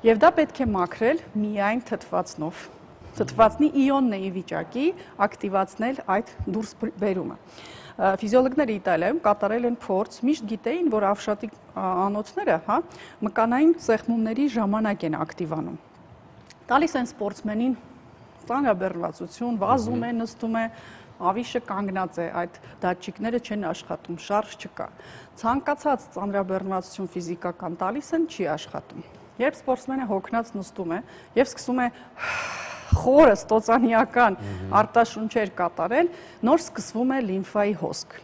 Եվ դա պետք է մաքրել միայն թթվածնով։ Թթվածնի իոնների վիճակի ակտիվացնել այդ դուրս բերումը։ Ֆիզիոլոգները Իտալիայում կատարել են փորձ, միշտ գիտեին, որ ավշատի անոթները, հա, մկանային սեղմումների ժամանակ են ակտիվանում։ Տալիս են սպորտսմենին ծանրաբեռնվածություն, վազում է, նստում է, ավիշը կանգնած է, այդ դատչիկները չեն աշխատում, շարժ չկա։ Ցանկացած ծանրաբեռնվածություն ֆիզիկական տալիս են, չի աշխատում։ Երբ սպորտսմենը հոգնած նստում է եւ սկսում է խորը ստոծանիական արտաշունչեր կատարել, նոր սկսվում է լիմֆայի հոսք։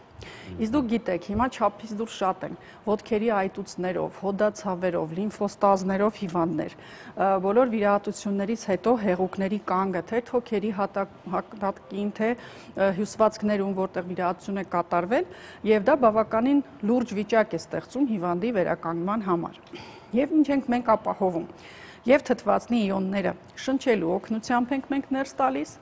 Իսկ դուք գիտեք, հիմա չափից դուրս շատ են ոտքերի այտուցներով, հոդացավերով, լիմֆոստազներով հիվանդներ, բոլոր վիրահատություններից հետո հեղուկների կանգը, թե թոքերի հատակին, թե հյուսվածքներում, որտեղ վիրահատություն է կատարվել, եւ դա բավականին լուրջ վիճակ է ստեղծում հիվանդի վերականգնման համար։ Եվ ինչ ենք մենք ապահովում։ եւ թթվածնի իոնները շնչելու օգնությամբ ենք մենք ներս տալիս։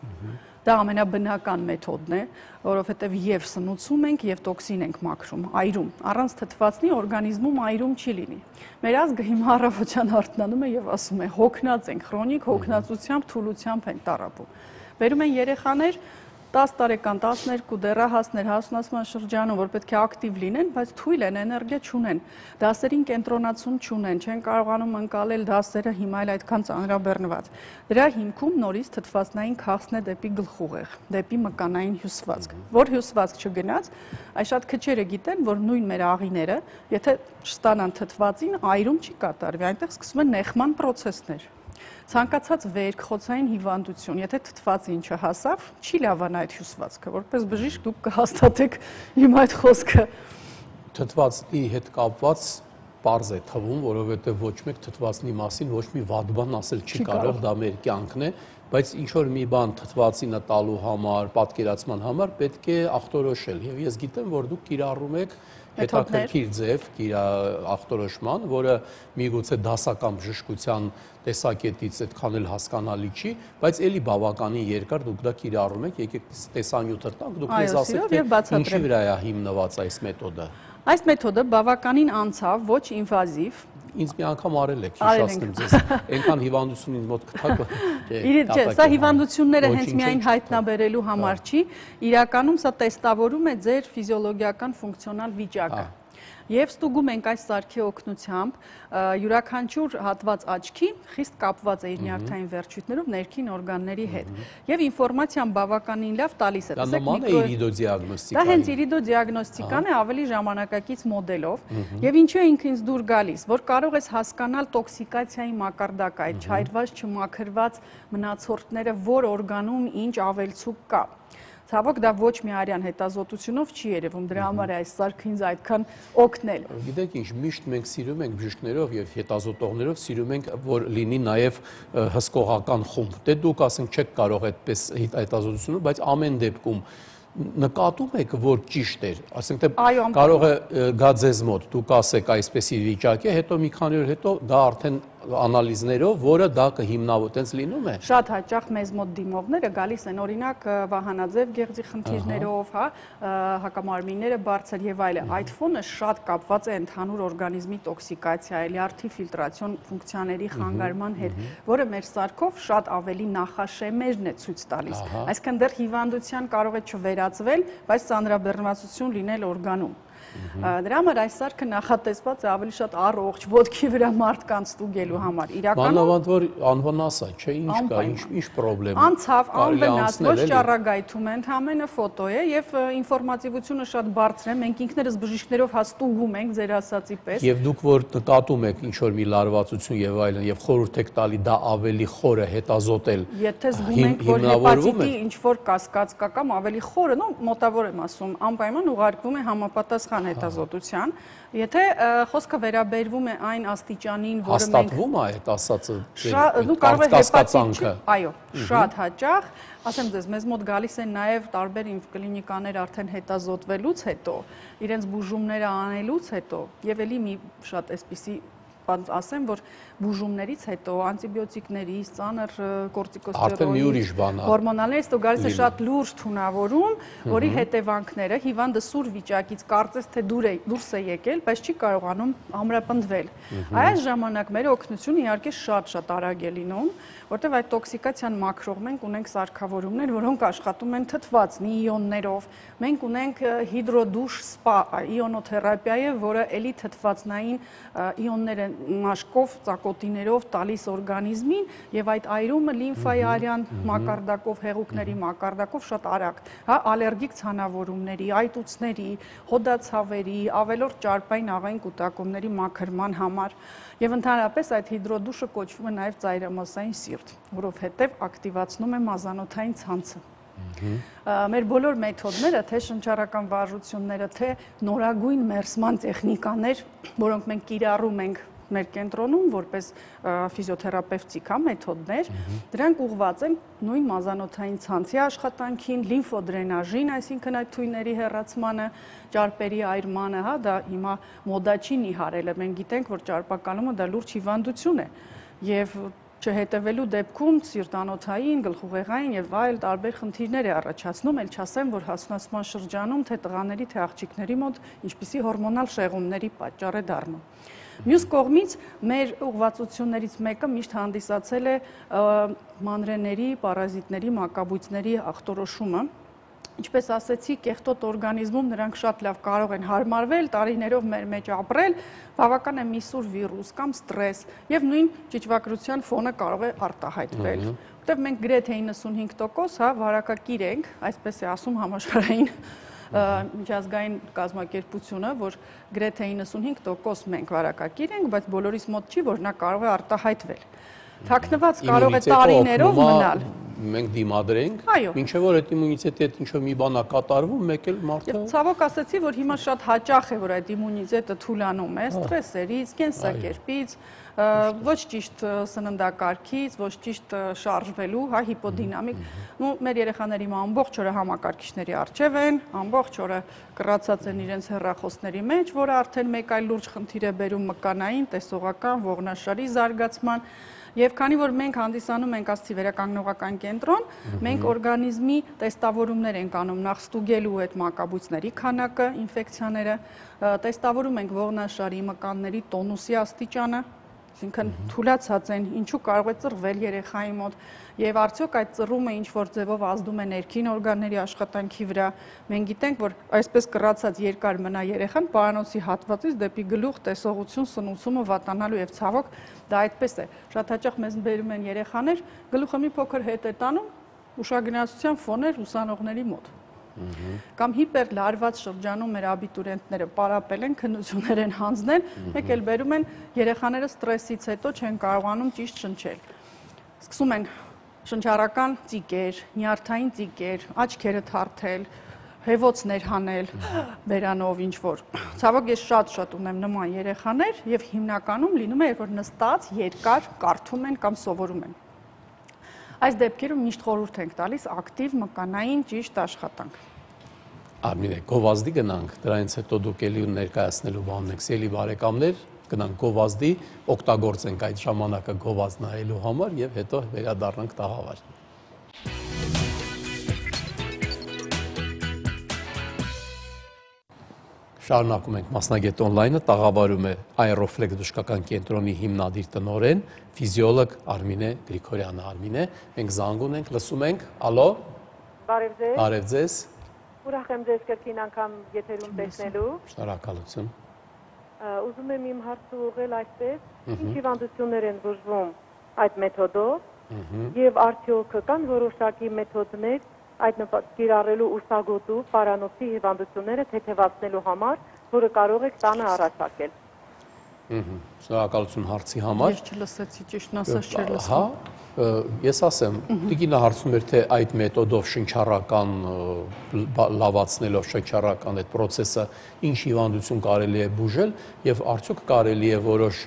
Դա ամենաբնական մեթոդն է, որովհետև եւ սնուցում ենք եւ տոքսին ենք մաքրում, այրում։ Առանց թթվածնի օրգանիզմում այրում չի լինի։ Մեր ազգը հիմա առավոտյան արթնանում է եւ ասում է հոգնած ենք, քրոնիկ հոգնածությամբ, թուլությամբ ենք տառապում։ Բերում են երեխաներ 10 տարեկան, 12 դեռահասներ հասունացման շրջանում, որ պետք է ակտիվ լինեն, բայց թույլ են, էներգիա չունեն, դասերին կենտրոնացում չունեն, չեն կարողանում ընկալել դասերը հիմա էլ այդքան ծանրաբեռնված։ Դրա հիմքում նորից թթվածնային քաղցն է դեպի գլխուղեղ, դեպի մկանային հյուսվածք, որ հյուսվածք չգնաց, այս շատ քչերը գիտեն, որ նույն մեր աղիները, եթե չստանան թթվածին, այրում չի կատարվի, այնտեղ սկսվում են նեխման պրոցեսներ։ Ցանկացած վերք, խոցային հիվանդություն, եթե թթվածին չհասավ, չի լավանա այդ հյուսվածքը, որպես բժիշկ դուք կհաստատեք իմ այդ խոսքը։ Թթվածնի հետ կապված պարզ է թվում, որովհետև ոչ մեկ թթվածնի մասին ոչ մի վատ բան ասել չի կարող, դա մեր կյանքն է, բայց ինչ որ մի բան թթվածինը տալու համար, պատկերացման համար պետք է ախտորոշել։ Եվ ես գիտեմ, որ դուք կիրառում եք հետաքրքիր ձև ախտորոշման, որը միգուցե դասական բժշկության տեսակետից այդքան էլ հասկանալի չի, բայց էլի բավականին երկար դուք դա կիրառում եք, եկեք տեսանյութը տանք, դուք մեզ ասեք, թե ինչի վրա է հիմնված այս մեթոդը։ Այս մեթոդը բավականին անցավ, ոչ ինվազիվ։ Ինձ մի անգամ արել եք, հիշացնեմ ձեզ, այնքան հիվանդություն ինձ մոտ գտակ։ Սա հիվանդությունները հենց միայն հայտնաբերելու համար չի, իրականում սա տեստավորում է ձեր ֆիզիոլոգիական ֆունկցիոնալ վիճակը։ Եվ ստուգում ենք այս սարքի օգնությամբ յուրաքանչյուր հատված աչքի խիստ կապված է իր նյարդային վերջույթներով ներքին օրգանների հետ։ Եվ ինֆորմացիան բավականին լավ տալիս է։ Դա նման է իրիդոդիագնոստիկային։ Դա հենց իրիդոդիագնոստիկան է ավելի ժամանակակից մոդելով։ Եվ ինչու է ինքը ինձ դուր գալիս, որ կարող ես հասկանալ տոքսիկացիայի մակարդակը, այդ չայրված, չմաքրված մնացորդները, որ օրգանում ինչ ավելցուկ կա։ Ցավոք դա ոչ մի արյան հետազոտությունով չի երևում, դրա համար է այս սարքը ինձ այդքան օգնել։ Գիտեք ինչ, միշտ մենք սիրում ենք բժիշկներով եւ հետազոտողներով սիրում ենք, որ լինի նաեւ հսկողական խումբ։ Դե դուք ասենք չեք կարող այդպես հետազոտությունը, բայց ամեն դեպքում նկատում եք, որ ճիշտ էր, ասենք թե կարող է գա ձեզ մոտ, դուք ասեք այսպեսի վիճակ է, հետո մի քանի օր հետո դա արդեն անալիզներով, որը դա կհիմնավոր, տենց լինում է։ Շատ հաճախ մեզ մոտ դիմողները գալիս են օրինակ վահանաձև գեղձի խնդիրներով, հակամարմինները բարձր եւ այլն։ Այդ ֆոնը շատ կապված է ընդհանուր օրգանիզմի տոքսիկացիայի, լյարդի ֆիլտրացիոն ֆունկցիաների խանգարման հետ, որը մեր սարքով շատ ավելի նախաշեմերն է ցույց տալիս։ Այսինքն դեռ հիվանդության կարող է չվերածվել, բայց ծանրաբեռնվածություն լինել օրգանում։ Դրա համար այս սարքը նախատեսված է ավելի շատ առողջ ոտքի վրա մարդկանց ստուգելու համար։ Մանավանդ որ անվնաս է, չէ՞, ինչ կա, ինչ պրոբլեմ է։ Անցավ, անվնաս, ոչ ճառագայթում է, ընդհանրապես ֆոտո է եւ ինֆորմատիվությունը շատ բարձր է։ Մենք ինքներս բժիշկներով հաստուգում ենք ձեր ասացի պես։ Եվ դուք որ նկատում եք ինչ որ մի լարվածություն եւ այլն եւ խորհուրդ եք տալի դա ավելի խորը հետազոտել։ Եթե զգում ենք, որ հեպատիտի ինչ որ կասկած կա կամ ավելի խորը, մոտավոր եմ ասում, անպայման ուղարկվում է համապատասխան հետազոտության, եթե խոսքը վերաբերվում է այն աստիճանին, որը մենք հաստատվում է այդ ասածը, կարող է հեպատիտը, այո, շատ հաճախ, ասեմ ձեզ, մեզ մոտ գալիս են նաև տարբեր կլինիկաներ արդեն հետազոտվելուց հետո, իրենց բուժումները անելուց հետո, եւ էլի մի շատ այսպիսի ասեմ, որ բուժումներից հետո անտիբիոտիկներից, ծանր կորտիկոստերոիդ, հորմոնալներից հետո գալիս է շատ լուրջ թունավորում, որի հետևանքները հիվանդը սուր վիճակից կարծես թե դուրս է եկել, բայց չի կարողանում ամրապնդվել։ Այս ժամանակ մեր օգնությունը իհարկե շատ արագ է լինում, որտեղ այդ տոքսիկացիան մաքրող մենք ունենք սարքավորումներ, որոնք աշխատում են թթվածնի իոններով։ Մենք ունենք հիդրոդուշ սպա իոնոթերապիա է, որը էլի թթվածնային իոնները մաշկով, ծակոտիներով տալիս օրգանիզմին եւ այդ այրումը լիմֆայի արյան մակարդակով, հեղուկների մակարդակով շատ արագ, ալերգիկ ցանավորումների, այտուցների, հոդացավերի, ավելորդ ճարպային աղային կուտակումների մաքրման համար։ Եվ ընդհանրապես այդ հիդրոդուշը կոչվում է նաև ծայրամասային սիրտ, որովհետև ակտիվացնում է մազանոթային ցանցը։ Մեր բոլոր մեթոդները, թե շնչառական վարժությունները, թե նորագույն մերսման տեխնիկաներ, որոնք մենք կիրառում ենք մեր կենտրոնում որպես ֆիզիոթերապևտիկ մեթոդներ, դրանք ուղղված են նույն մազանոթային ցանցի աշխատանքին, լիմֆոդրենաժին, այսինքն այդ թույների հեռացմանը, ճարպերի այրմանը, դա հիմա մոդա չի նիհարելը, մենք գիտենք, որ ճարպակալումը դա լուրջ հիվանդություն է։ եւ չհետևելու դեպքում սիրտանոթային, գլխուղեղային եւ այլ տարբեր խնդիրներ է առաջացնում, ել չասեմ, որ հասունացման շրջանում թե տղաների, թե աղջիկների մոտ ինչպիսի հորմոնալ շեղումների պատճառ է դառնում։ Մյուս կողմից մեր ուղղվածություններից մեկը միշտ հանդիսացել է մանրեների, պարազիտների, մակաբույծների ախտորոշումը։ Ինչպես ասեցի, կեղտոտ օրգանիզմում նրանք շատ լավ կարող են հարմարվել, տարիներով մեր մեջ ապրել, բավական է մի սուր վիրուս կամ ստրես եւ նույն ճիճվագրության ֆոնը կարող է արտահայտվել։ Որտեւ մենք գրեթե 95% հա վարակակիր ենք, այսպես է ասում համաշխարհային միջազգային կազմակերպությունը, որ գրեթե 95% մենք վարակակիր ենք, բայց բոլորիս մոտ չի, որ նա կարող է արտահայտվել։ Թաքնված կարող է տարիներով մնալ։ Մենք դիմադրենք, մինչև որ այդ իմունիտետը ինչ-որ մի բան է կատարվում, մեկ էլ մարդը։ Եվ ցավոք ասեցի, որ հիմա շատ հաճախ է, որ այդ իմունիտետը թուլանում է ստրեսերից, կենսակերպից, ոչ ճիշտ սննդակարգից, ոչ ճիշտ շարժվելու, հա, հիպոդինամիկ։ Ու մեր երեխաների ամբողջ օրը համակարգիչների առջև են, ամբողջ օրը կռացած են իրենց հեռախոսների մեջ, որը արդեն մեկ այլ լուրջ խնդիր է բերում մկանային, տեսողական, ողնաշարի զարգացման։ Եվ քանի որ մենք հանդիսանում ենք ասացի վերականգնողական կենտրոն, մենք օրգանիզմի տեստավորումներ ենք անում նախ ստուգելու այդ մակաբույծների քանակը, ինֆեկցիաները, տեստավորում ենք ողնաշարի, մկանների տոնուսի աստիճանը, այսինքն թուլացած են, ինչու կարող է ծռվել երեխայի մոտ, եւ արդյոք այդ ծռումը ինչ որ ձևով ազդում է ներքին օրգանների աշխատանքի վրա։ Մենք գիտենք, որ այսպես կռացած երկար մնա երեխան պարանոցի հատվածից դեպի գլուխ, տեսողություն, սնուցումը վատանալու եւ ցավոք դա այդպես է։ Շատ հաճախ մեզ բերում են երեխաներ, գլուխը մի փոքր հետ է տանում, ուշագնացության ֆոներ ուսանողների մոտ։ Կամ հիպեր լարված շրջանում մեր աբիտուրիենտները պարապել են, քննություններ են հանձնել, մեկ էլ բերում են երեխաները ստրեսից հետո չեն կարողանում ճիշտ շնչել։ Սկսում են շնչառական ծիկեր, նյարդային ծիկեր, աչքերը թարթել, հեվոցներ հանել, բերանով ինչ որ։ Ցավոք ես շատ ունեմ նման երեխաներ եւ հիմնականում լինում է, երբ որ նստած երկար կարդում են կամ սովորում են։ Այս դեպքերում միշտ խորհուրդ ենք տալիս ակտիվ մկանային ճիշտ աշխատանք։ Արմինե, գովազդի գնանք, դրանից հետո դուք էլի ներկայացնելու բանն եք, սիրելի բարեկամներ, գնանք գովազդի, օգտագործենք այդ ժամանակը գովազդ նայելու համար եւ հետո վերադառնանք տաղավար։ Շարունակում ենք մասնագետ on-line-ը, տաղավարում է Aeroflex բժշկական կենտրոնի հիմնադիր տնօրեն, ֆիզիոլոգ Արմինե Գրիգորյանը։ Արմինե, մենք զանգում ենք, լսում ենք, ալո։ Բարև ձեզ։ Բարև ձեզ։ Ուրախ եմ ձեզ կրկին անգամ եթերում տեսնելու։ Շնորհակալություն։ Ուզում եմ իմ հարցը ուղղել այսպես, ինչ հիվանդություններ են բուժվում այդ մեթոդով եւ արդյոք կան որոշակի մեթոդներ այդ կիրառելու ուսագոտու պարանոցի հիվանդությունները թեթևացնելու համար, որը կարող եք տանը առաջարկել։ Շնորհակալություն հարցի համար։ Ես չլսեցի, ճիշտն ասած չէր լսում։ Հա, ես ասեմ, տիկինը հարցում էր, թե այդ մեթոդով շնչառական լավացնելով շնչառական այդ process-ը ինչ հիվանդություն կարելի է բուժել եւ արդյոք կարելի է որոշ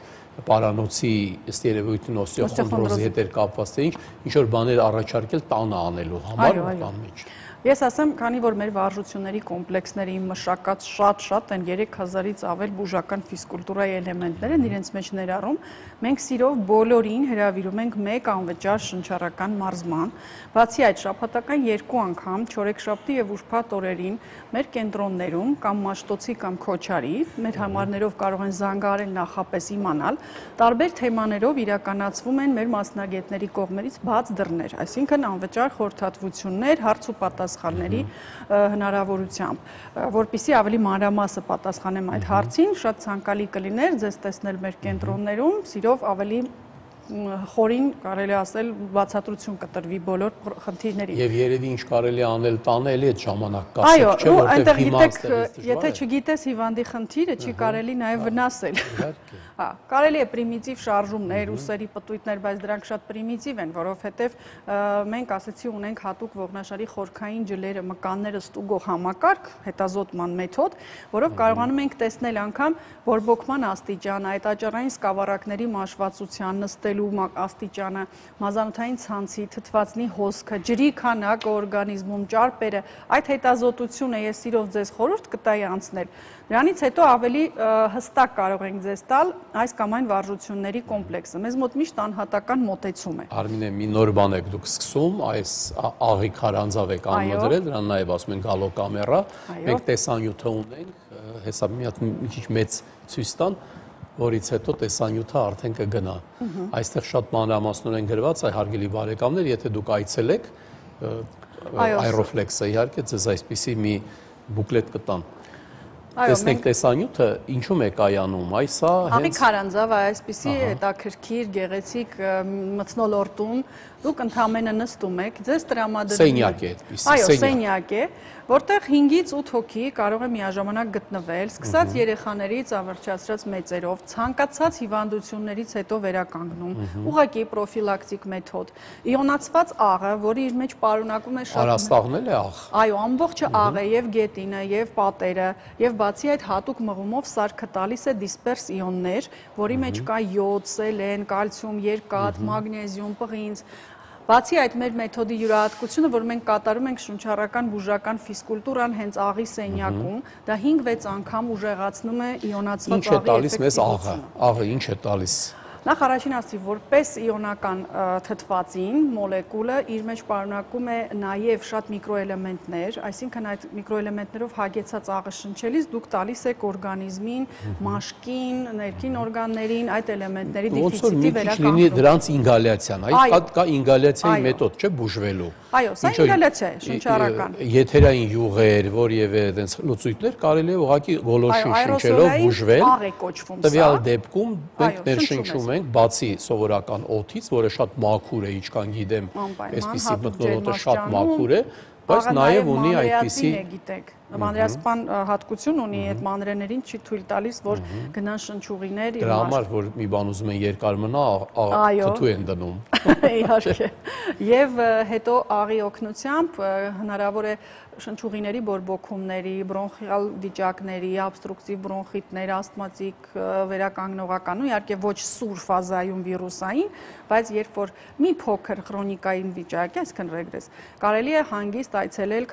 պարանոցի ըստ երևույթին օստեոխոնդրոզի հետ կապված թե ինչ որ բաներ առաջարկել տանը անելու համար տան մեջ։ Ես ասեմ, քանի որ մեր վարժությունների կոմպլեքսների մշակած շատ են 3000-ից ավել բուժական ֆիզկուլտուրայի էլեմենտներ են իրենց մեջ ներառում, մենք սիրով բոլորին հրավիրում ենք մեկ անվճար շնչառական մարզման, բացի այդ շաբաթական 2 անգամ չորեքշաբթի եւ ուրբաթ օրերին մեր կենտրոններում կամ Մաշտոցի կամ Քոչարի մեր համարներով կարող են զանգահարել նախապես իմանալ, տարբեր թեմաներով իրականացվում են մեր մասնագետների կողմերից բաց դռներ, այսինքն անվճար խորհրդատվություններ, հարց ու պատասխանների հնարավորությամբ, որպեսզի ավելի մանրամասը պատասխանեմ այդ հարցին, շատ ցանկալի կլիներ ձեզ տեսնել մեր կենտրոններում, սիրով ավելի խորին կարելի ասել բացատրություն կտրվի բոլոր խնդիրների։ Եվ երևի ինչ կարելի անել տանը էլի այդ ժամանակ կասել, այո, չէ՞ այնտեղ որտեղ հիմա գիտեք, եթե չգիտես հիվանդի խնդիրը, չի կարելի նաև վնասել։ Հա, կարելի է պրիմիտիվ շարժումներ, ուսերի պտույտներ, բայց դրանք շատ պրիմիտիվ են, որովհետև մենք ասեցի ունենք հատուկ ողնաշարի խորքային ջլերը, մկանները ստուգող համակարգ, հետազոտման մեթոդ, որով կարողանում ենք տեսնել անգամ բորբոքման աստիճանը, այդ աճառային սկավառակների մաշվածության, նստելու թթվելու աստիճանը, մազանութային ցանցի, թթվածնի հոսքը, ջրի քանակը օրգանիզմում, ճարպերը, այդ հետազոտությունը ես սիրով ձեզ խորհուրդ կտայի անցնել։ Դրանից հետո ավելի հստակ կարող ենք ձեզ տալ այս կամ այն վարժությունների կոմպլեքսը։ Մեզ մոտ միշտ անհատական մոտեցում է։ Արմինե, մի նոր բան եք դուք սկսում, այս աղի քարանձավ եք անմդրել, դրան նաև ասում են գալոկամերա։ Մենք տեսանյութը ունենք, հեսա մի հատ մի քիչ մեծ ցույց տան, որից հետո տեսանյութը արդեն կգնա։ Այստեղ շատ մանրամասնորեն գրված է, հարգելի բարեկամներ, եթե դուք այցելեք, Airoflex-ը իհարկե ձեզ այսպիսի մի բուկլետ կտան։ Տեսնենք տեսանյութը ինչու՞մ է կայանում, այս է աղի քարանձավը այսպիսի հետաքրքիր, գեղեցիկ մթնոլորտում դուք ընդամենը նստում եք, ձեզ տրամադրվում սենյակ է այդպիսի, այո, սենյակ է, որտեղ 5-ից 8 հոգի կարող է միաժամանակ գտնվել, սկսած երեխաներից ավարտած մեծերով, ցանկացած հիվանդություններից հետո վերականգնում, ուղղակի պրոֆիլակտիկ մեթոդ։ Իոնացված աղը, որի իր մեջ պարունակում է շատ Արաստաղն էլ է աղ։ Այո, ամբողջը աղ է, եւ գետինը, եւ պատերը, եւ բացի այդ հատուկ մղումով սարքը տալիս է դիսպերս իոններ, որի մեջ կա յոդ, սելեն, կալցիում, երկաթ, մագնեզիում, պղինձ։ Բացի այդ մեր մեթոդի յուրահատկությունը, որ մենք կատարում ենք շնչառական բուժական ֆիզկուլտուրան հենց աղի սենյակում, դա 5-6 անգամ ուժեղացնում է իոնացված աղի էֆեկտիվությունը։ Ինչ է տալիս մեզ աղը։ Աղը ինչ է տալիս։ Նախ առաջին ասի, որպես իոնական թթվածին մոլեկուլը իր մեջ պարունակում է նաև շատ միկրոէլեմենտներ, այսինքն այդ միկրոէլեմենտներով հագեցած աղը շնչելիս դուք տալիս եք օրգանիզմին, մաշկին, ներքին օրգաններին այդ էլեմենտների դեֆիցիտի վերականգնում։ Լինի դրանց ինգալյացիան, այ կա ինգալյացիայի մեթոդ, չէ՞, բուժվելու։ Այո, սա ինգալյացիա է, շնչառական։ Եթերային յուղեր, որևէ այդպես լուծույթներ կարելի է ուղղակի գոլորշի շնչելով բուժվել։ Աղ է կոչվում սա։ Տվյալ դեպքում մենք ներշնչում ենք, բացի սովորական օդից, որը շատ մաքուր է, ինչքան գիտեմ, այսպիսի մթնոլորտը շատ մաքուր է, բայց նաև ունի այդպիսի մանրեասպան հատկություն ունի, այդ մանրեներին չի թույլ տալիս, որ գնան շնչուղիներ։ Դրա համար, որ մի բան ուզում են երկար մնա, թթու են դնում։ Իհարկե։ Եվ հետո աղի օգնությամբ հնարավոր է շնչուղիների բորբոքումների, բրոնխիալ վիճակների, օբստրուկտիվ բրոնխիտներ, ասթմատիկ վերականգնողական ու իհարկե ոչ սուր ֆազայում վիրուսային, բայց երբ որ մի փոքր քրոնիկային վիճակ է, այսինքն ռեգրես, կարելի է հանգիստ այցելել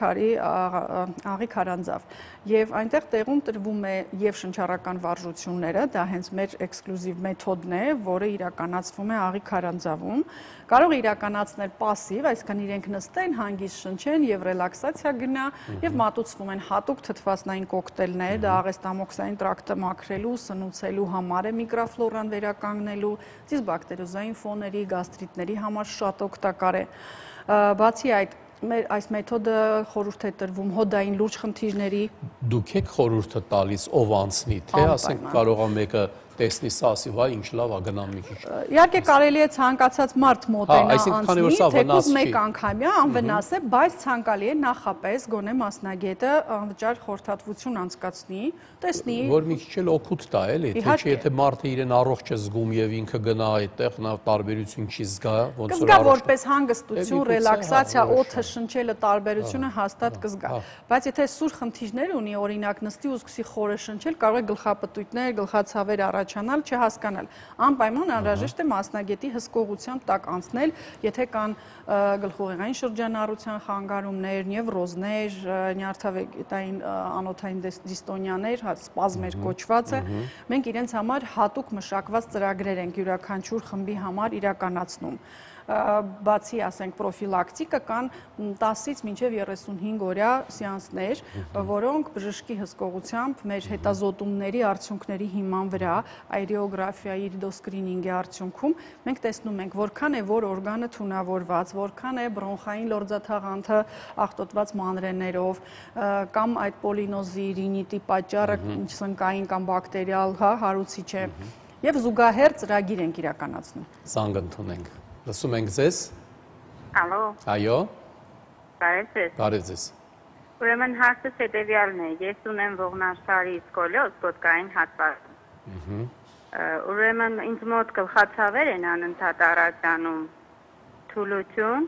աղի քարանձավ։ Եվ այնտեղ տեղում տրվում է եւ շնչառական վարժությունները, դա հենց մեր էքսկլյուզիվ մեթոդն է, որը իրականացվում է աղի քարանձավում։ Կարող է իրականացնել пассив, այսինքն իրենք նստեն, հանգիստ շնչեն եւ ռելաքսացիա գնա եւ մատուցվում են հատուկ թթվածնային կոկտեյլներ, դա աղեստամոքսային տրակտը մաքրելու, սնուցելու համար է միկրոֆլորան վերականգնելու, դիսբակտերիոզային ֆոների, գաստրիտների համար շատ օգտակար է։ Բացի այդ մեր այս մեթոդը խորհուրդ է տրվում հոդային լուրջ խնդիրների։ Դուք եք խորհուրդը տալիս ով անցնի, թե ասենք կարող է մեկը տեսնի սա ասի, վայ ինչ լավ է գնամ մի քիչ։ Իհարկե կարելի է ցանկացած մարդ մոտենա անցնի, թեկուզ մեկ անգամյա անվնաս է, բայց ցանկալի է նախապես գոնե մասնագետը անվճար խորհրդատվություն անցկացնի, տեսնի։ Որ մի քիչ էլ օգուտ տա էլի, թե չէ եթե մարդը իրեն առողջ է զգում եւ ինքը գնա այդտեղ նա տարբերություն չի զգա, ոնց որ կզգա որպես հանգստություն, ռելաքսացիա, օդը շնչելը տարբերությունը հաստատ կզգա։ Բայց եթե սուր խնդիրներ ունի, օրինակ նստի ու սկսի խորը շնչել, կարող է գլխապտույտներ, գլխացավեր առաջանալ, չհասկանալ։ Անպայման անհրաժեշտ է մասնագետի հսկողությամբ տակ անցնել, եթե կան գլխուղեղային շրջանառության խանգարումներ, նևրոզներ, նյարդավետային անոթային դիստոնիաներ, սպազմեր կոչվածը, մենք իրենց համար հատուկ մշակված ծրագրեր ենք յուրաքանչյուր խմբի համար իրականացնում։ Բացի ասենք պրոֆիլակտիկը կան 10-ից մինչև 35 օրյա սեանսներ, որոնք բժշկի հսկողությամբ մեր հետազոտումների արդյունքների հիման վրա, այրիոգրաֆիայի իրիդոսկրինինգի արդյունքում մենք տեսնում ենք որքան է որ օրգանը թունավորված, որքան է բրոնխային լորձաթաղանթը աղտոտված մանրեներով, կամ այդ պոլինոզի ռինիտի պատճառը սնկային կամ բակտերիալ հարուցիչ է, եւ զուգահեռ ծրագիր ենք իրականացնում։ Զանգ ընդունենք։ Լսում ենք ձեզ։ Ալո։ Այո։ Բարև ձեզ։ Բարև ձեզ։ Ուրեմն հարցս հետևյալն է. ես ունեմ ողնաշարի սկոլիոզ ոտքային հատվածում։ Ուրեմն ինձ մոտ գլխացավեր են անընդհատ առաջանում, թուլություն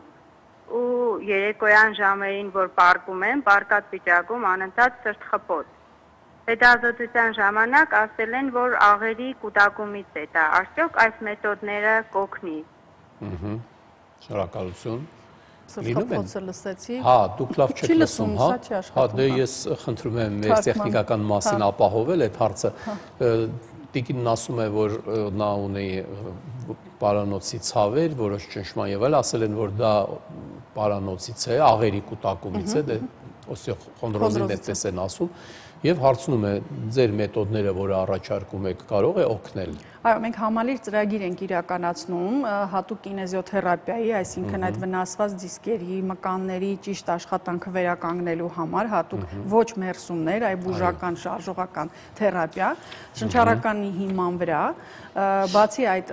ու երեկոյան ժամերին որ պարկում եմ, պարկած վիճակում անընդհատ սրտխփոց։ հետազոտության ժամանակ ասել են, որ աղերի կուտակումից է դա։ Արդյոք այս մեթոդները կօգնի։ Շնորհակալություն։ Սրտապոցը լսեցի։ Հա, դուք լավ չեք լսում, հա։ Հա, դե ես խնդրում եմ մեր տեխնիկական մասին ապահովել այդ հարցը։ Տիկինն ասում է, որ նա ունի պարանոցի ցավեր, որոշ ճնշման եւ այլ, ասել են, որ դա պարանոցից է, աղերի կուտակումից է, դե օստեոխոնդրոզին այդպես են ասում, եւ հարցնում է ձեր մեթոդները, որը առաջարկում եք, կարող է օգնել։ Այո, մենք համալիր ծրագիր ենք իրականացնում հատուկ կինեզիոթերապիայի, այսինքն այդ վնասված դիսկերի, մկանների ճիշտ աշխատանքը վերականգնելու համար հատուկ ոչ մերսումներ, այլ բուժական, շարժողական թերապիա, շնչառականի հիման վրա։ Բացի այդ,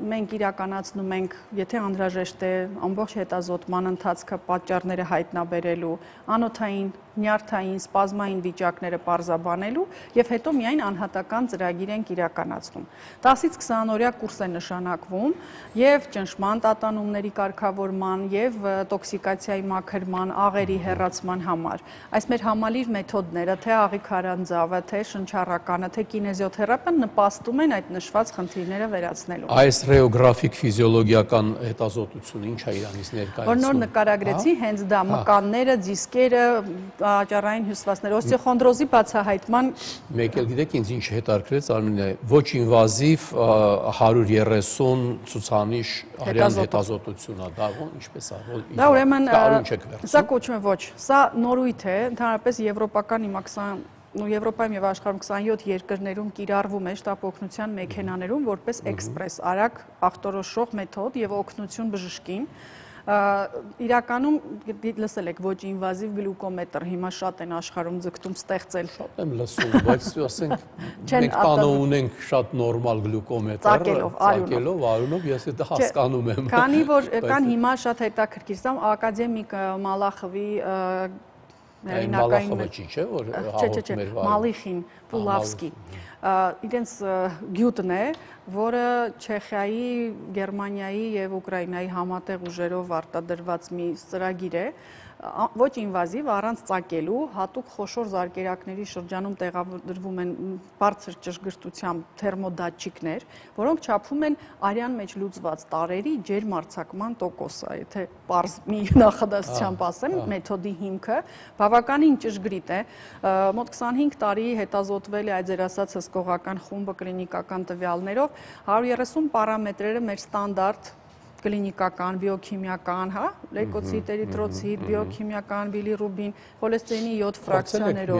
մենք իրականացնում ենք, եթե անհրաժեշտ է, ամբողջ հետազոտման ընթացքը պատճառները հայտնաբերելու, անոթային, նյարդային, սպազմային վիճակները պարզաբանելու եւ հետո միայն անհատական ծրագիր ենք իրականացնում։ 10-ից 20 օրյա կուրս է նշանակվում եւ ճնշման տատանումների կարգավորման եւ տոքսիկացիայի մաքրման, աղերի հեռացման համար։ Այս մեր համալիր մեթոդները, թե աղի քարանձավը, թե շնչառականը, թե կինեզիոթերապիան նպաստում են այդ նշված խնդիրները վերացնելու։ Այս ռեոգրաֆիկ ֆիզիոլոգիական հետազոտությունը ինչ է իրանից ներկայացնում։ Որ նոր նկարագրեցի, հենց դա մկանները, դիսկերը, աճառային հյուսվածքները, օստեոխոնդրոզի բացահայտման։ Մեկ էլ գիտեք ինձ ինչ հետաքրքրեց, Արմինե, ոչ ինվազիվ 130 ցուցանիշ արյան հետազոտություն է, դա ինչպես է։ Դա ուրեմն սա կոչվում է ոչ, սա նորույթ է, ընդհանրապես եվրոպական հիմա 20 Եվրոպայում եւ աշխարհում 27 երկրներում կիրառվում է շտապ օգնության մեքենաներում որպես էքսպրես, արագ ախտորոշող մեթոդ եւ օգնություն բժշկին։ Իրականում լսել եք ոչ ինվազիվ գլյուկոմետր, հիմա շատ են աշխարհում ձգտում ստեղծել։ Շատ եմ լսում, բայց ասենք մենք կանո ունենք շատ նորմալ գլյուկոմետր, ծակելով, արյունով, ես դա հասկանում եմ։ Քանի որ կան հիմա շատ հետաքրքիր, սա ակադեմիկ Մալախովի Մալախովը չէ, որ հաղորդում էր Մալիխին, Պուլավսկի, իրենց գյուտն է, որը Չեխիայի, Գերմանիայի եւ Ուկրաինայի համատեղ ուժերով արտադրված մի ծրագիր է, ոչ ինվազիվ, առանց ծակելու, հատուկ խոշոր զարկերակների շրջանում տեղադրվում են բարձր ճշգրտությամբ թերմոդատչիկներ, որոնք չափում են արյան մեջ լուծված տարերի ջերմարձակման տոկոսը, եթե պարզ մի նախադասությամբ ասեմ, մեթոդի հիմքը բավականին ճշգրիտ է, մոտ 25 տարի հետազոտվել է այդ ձեր ասած հսկողական խումբը կլինիկական տվյալներով, 130 պարամետրերը մեր ստանդարտ կլինիկական, բիոքիմիական, հա, լեյկոցիտ, էրիթրոցիտ, բիոքիմիական, բիլիրուբին, խոլեստերինի 7 ֆրակցիաներով։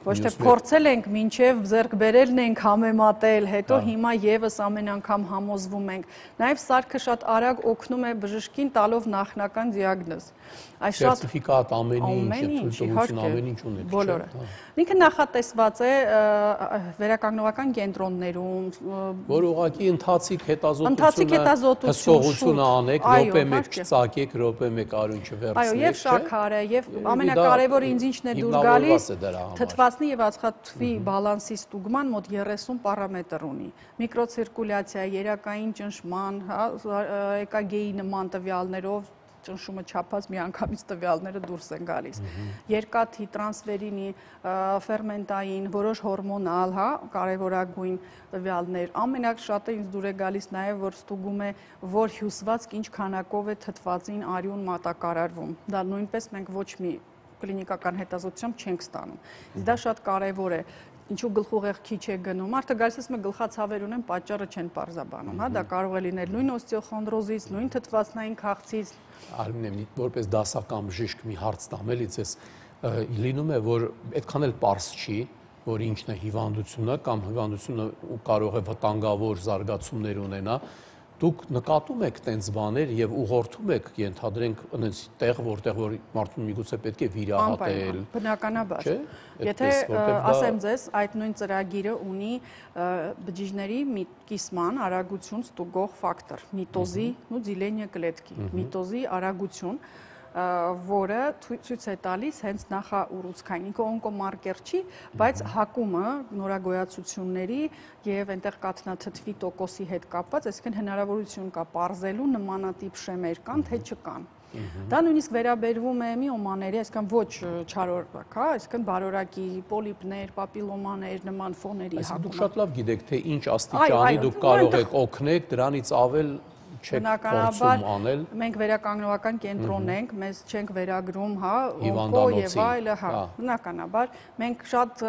Ոչ թե փորձել ենք, մինչև ձեռք բերելն ենք համեմատել, հետո հիմա եւս ամեն անգամ համոզվում ենք։ Նաեւ սարքը շատ արագ օգնում է բժշկին տալով նախնական դիագնոզ։ Այս շատ սերտիֆիկատ ամեն ինչ, թույլտվություն ամեն ինչ ունի։ Բոլորը։ Ինքը նախատեսված է վերականգնողական կենտրոններում, որ ուղղակի ընթացիկ հետազոտությունը անեք, րոպե մեկ չծակեք, րոպե մեկ արյուն չվերցնեք։ Այո, եւ շաքարը, եւ ամենակարևորը ինձ ինչն է դուր գալիս, թթվածնի եւ ածխաթթվի բալանսի ստուգման մոտ 30 պարամետր ունի։ Միկրոցիրկուլյացիա, երակային ճնշման, EKG-ի նման տվյալներով ճնշումը չափած միանգամից տվյալները դուրս են գալիս։ Երկաթի, տրանսվերինի, ֆերմենտային, որոշ հորմոնալ, հա, կարևորագույն տվյալներ։ Ամենաշատը ինձ դուր է գալիս նաև, որ ստուգում է, որ հյուսվածք ինչ քանակով է թթվածին արյուն մատակարարվում։ Դա նույնպես մենք ոչ մի կլինիկական հետազոտությամբ չենք ստանում։ Դա շատ կարևոր է։ Ինչու գլխուղեղ քիչ է գնում, մարդը գալիս ասում է գլխացավեր ունեն, պատճառը չեն պարզաբանում, հա, դա կարող է լինել նույն օստեոխոնդրոզից, նույն թթվածնային քաղցից։ Արմինե, որպես դասական բժիշկ մի հարց տամ էլի ձեզ, լինում է, որ այդքան էլ պարզ չի, որ ինչն է հիվանդությունը կամ հիվանդությունը կարող է վտանգավոր զարգացումներ ունենա, դուք նկատում եք տենց բաներ եւ ուղղորդում եք, ենթադրենք, այնպես տեղ, որտեղ որ մարդուն միգուցե պետք է վիրահատել։ Բնականաբար։ Եթե ասեմ ձեզ, այդ նույն ծրագիրը ունի բջիջների կիսման արագություն ստուգող ֆակտոր, միտոզի ու դիլենիա կլետքի, միտոզի արագություն, որը ցույց է տալիս հենց նախաուռուցքային, ինքը օնկոմարկեր չի, բայց հակումը նորագոյացությունների եւ այնտեղ կաթնաթթվի տոկոսի հետ կապված, այսինքն հնարավորություն կա պարզելու նմանատիպ շեմեր կան, թե չկան։ Դա նույնիսկ վերաբերվում է միոմաների, այսինքն ոչ չարորակ, հա, այսինքն բարորակի պոլիպներ, պապիլոմաներ, նման ֆոների Այսինքն դուք հակումը։ շատ լավ գիտեք, թե ինչ աստիճանի դուք կարող եք օգնել, դրանից ավել չեք փորձում անել։ Մենք վերականգնողական կենտրոն ենք, մեզ չենք վերագրում, հա, Հիվանդանոցի, օնկո եւ այլը, հա, հա։ բնականաբար մենք շատ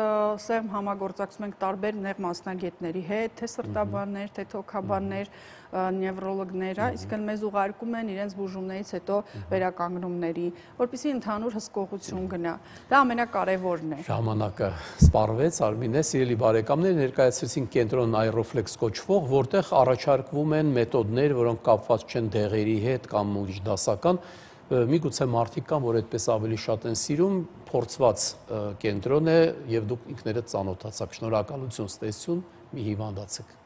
սերմ համագործակցում ենք տարբեր նեղ մասնագետների հետ, թե սրտաբաններ, թե թոքաբաններ, նևրոլոգներ, հա, իսկն մեզ ուղարկում են իրենց բուժումներից հետո վերականգնումների, որպեսզի ընդհանուր հսկողություն գնա։ Դա ամենակարևորն է։ Ժամանակը սպառվեց, Արմինե, սիրելի բարեկամներ, ներկայացրեցինք կենտրոն Aeroflex կոչվող, որտեղ առաջարկվում են մեթոդներ, որոնք կապված չեն դեղերի հետ կամ ուրիշ դասական, միգուցե մարդիկ կան, որ այդպես ավելի շատ են սիրում, փորձված կենտրոն է եւ դուք ինքներդ ծանոթացաք։ Շնորհակալություն, ստեսություն, մի հիվանդացեք։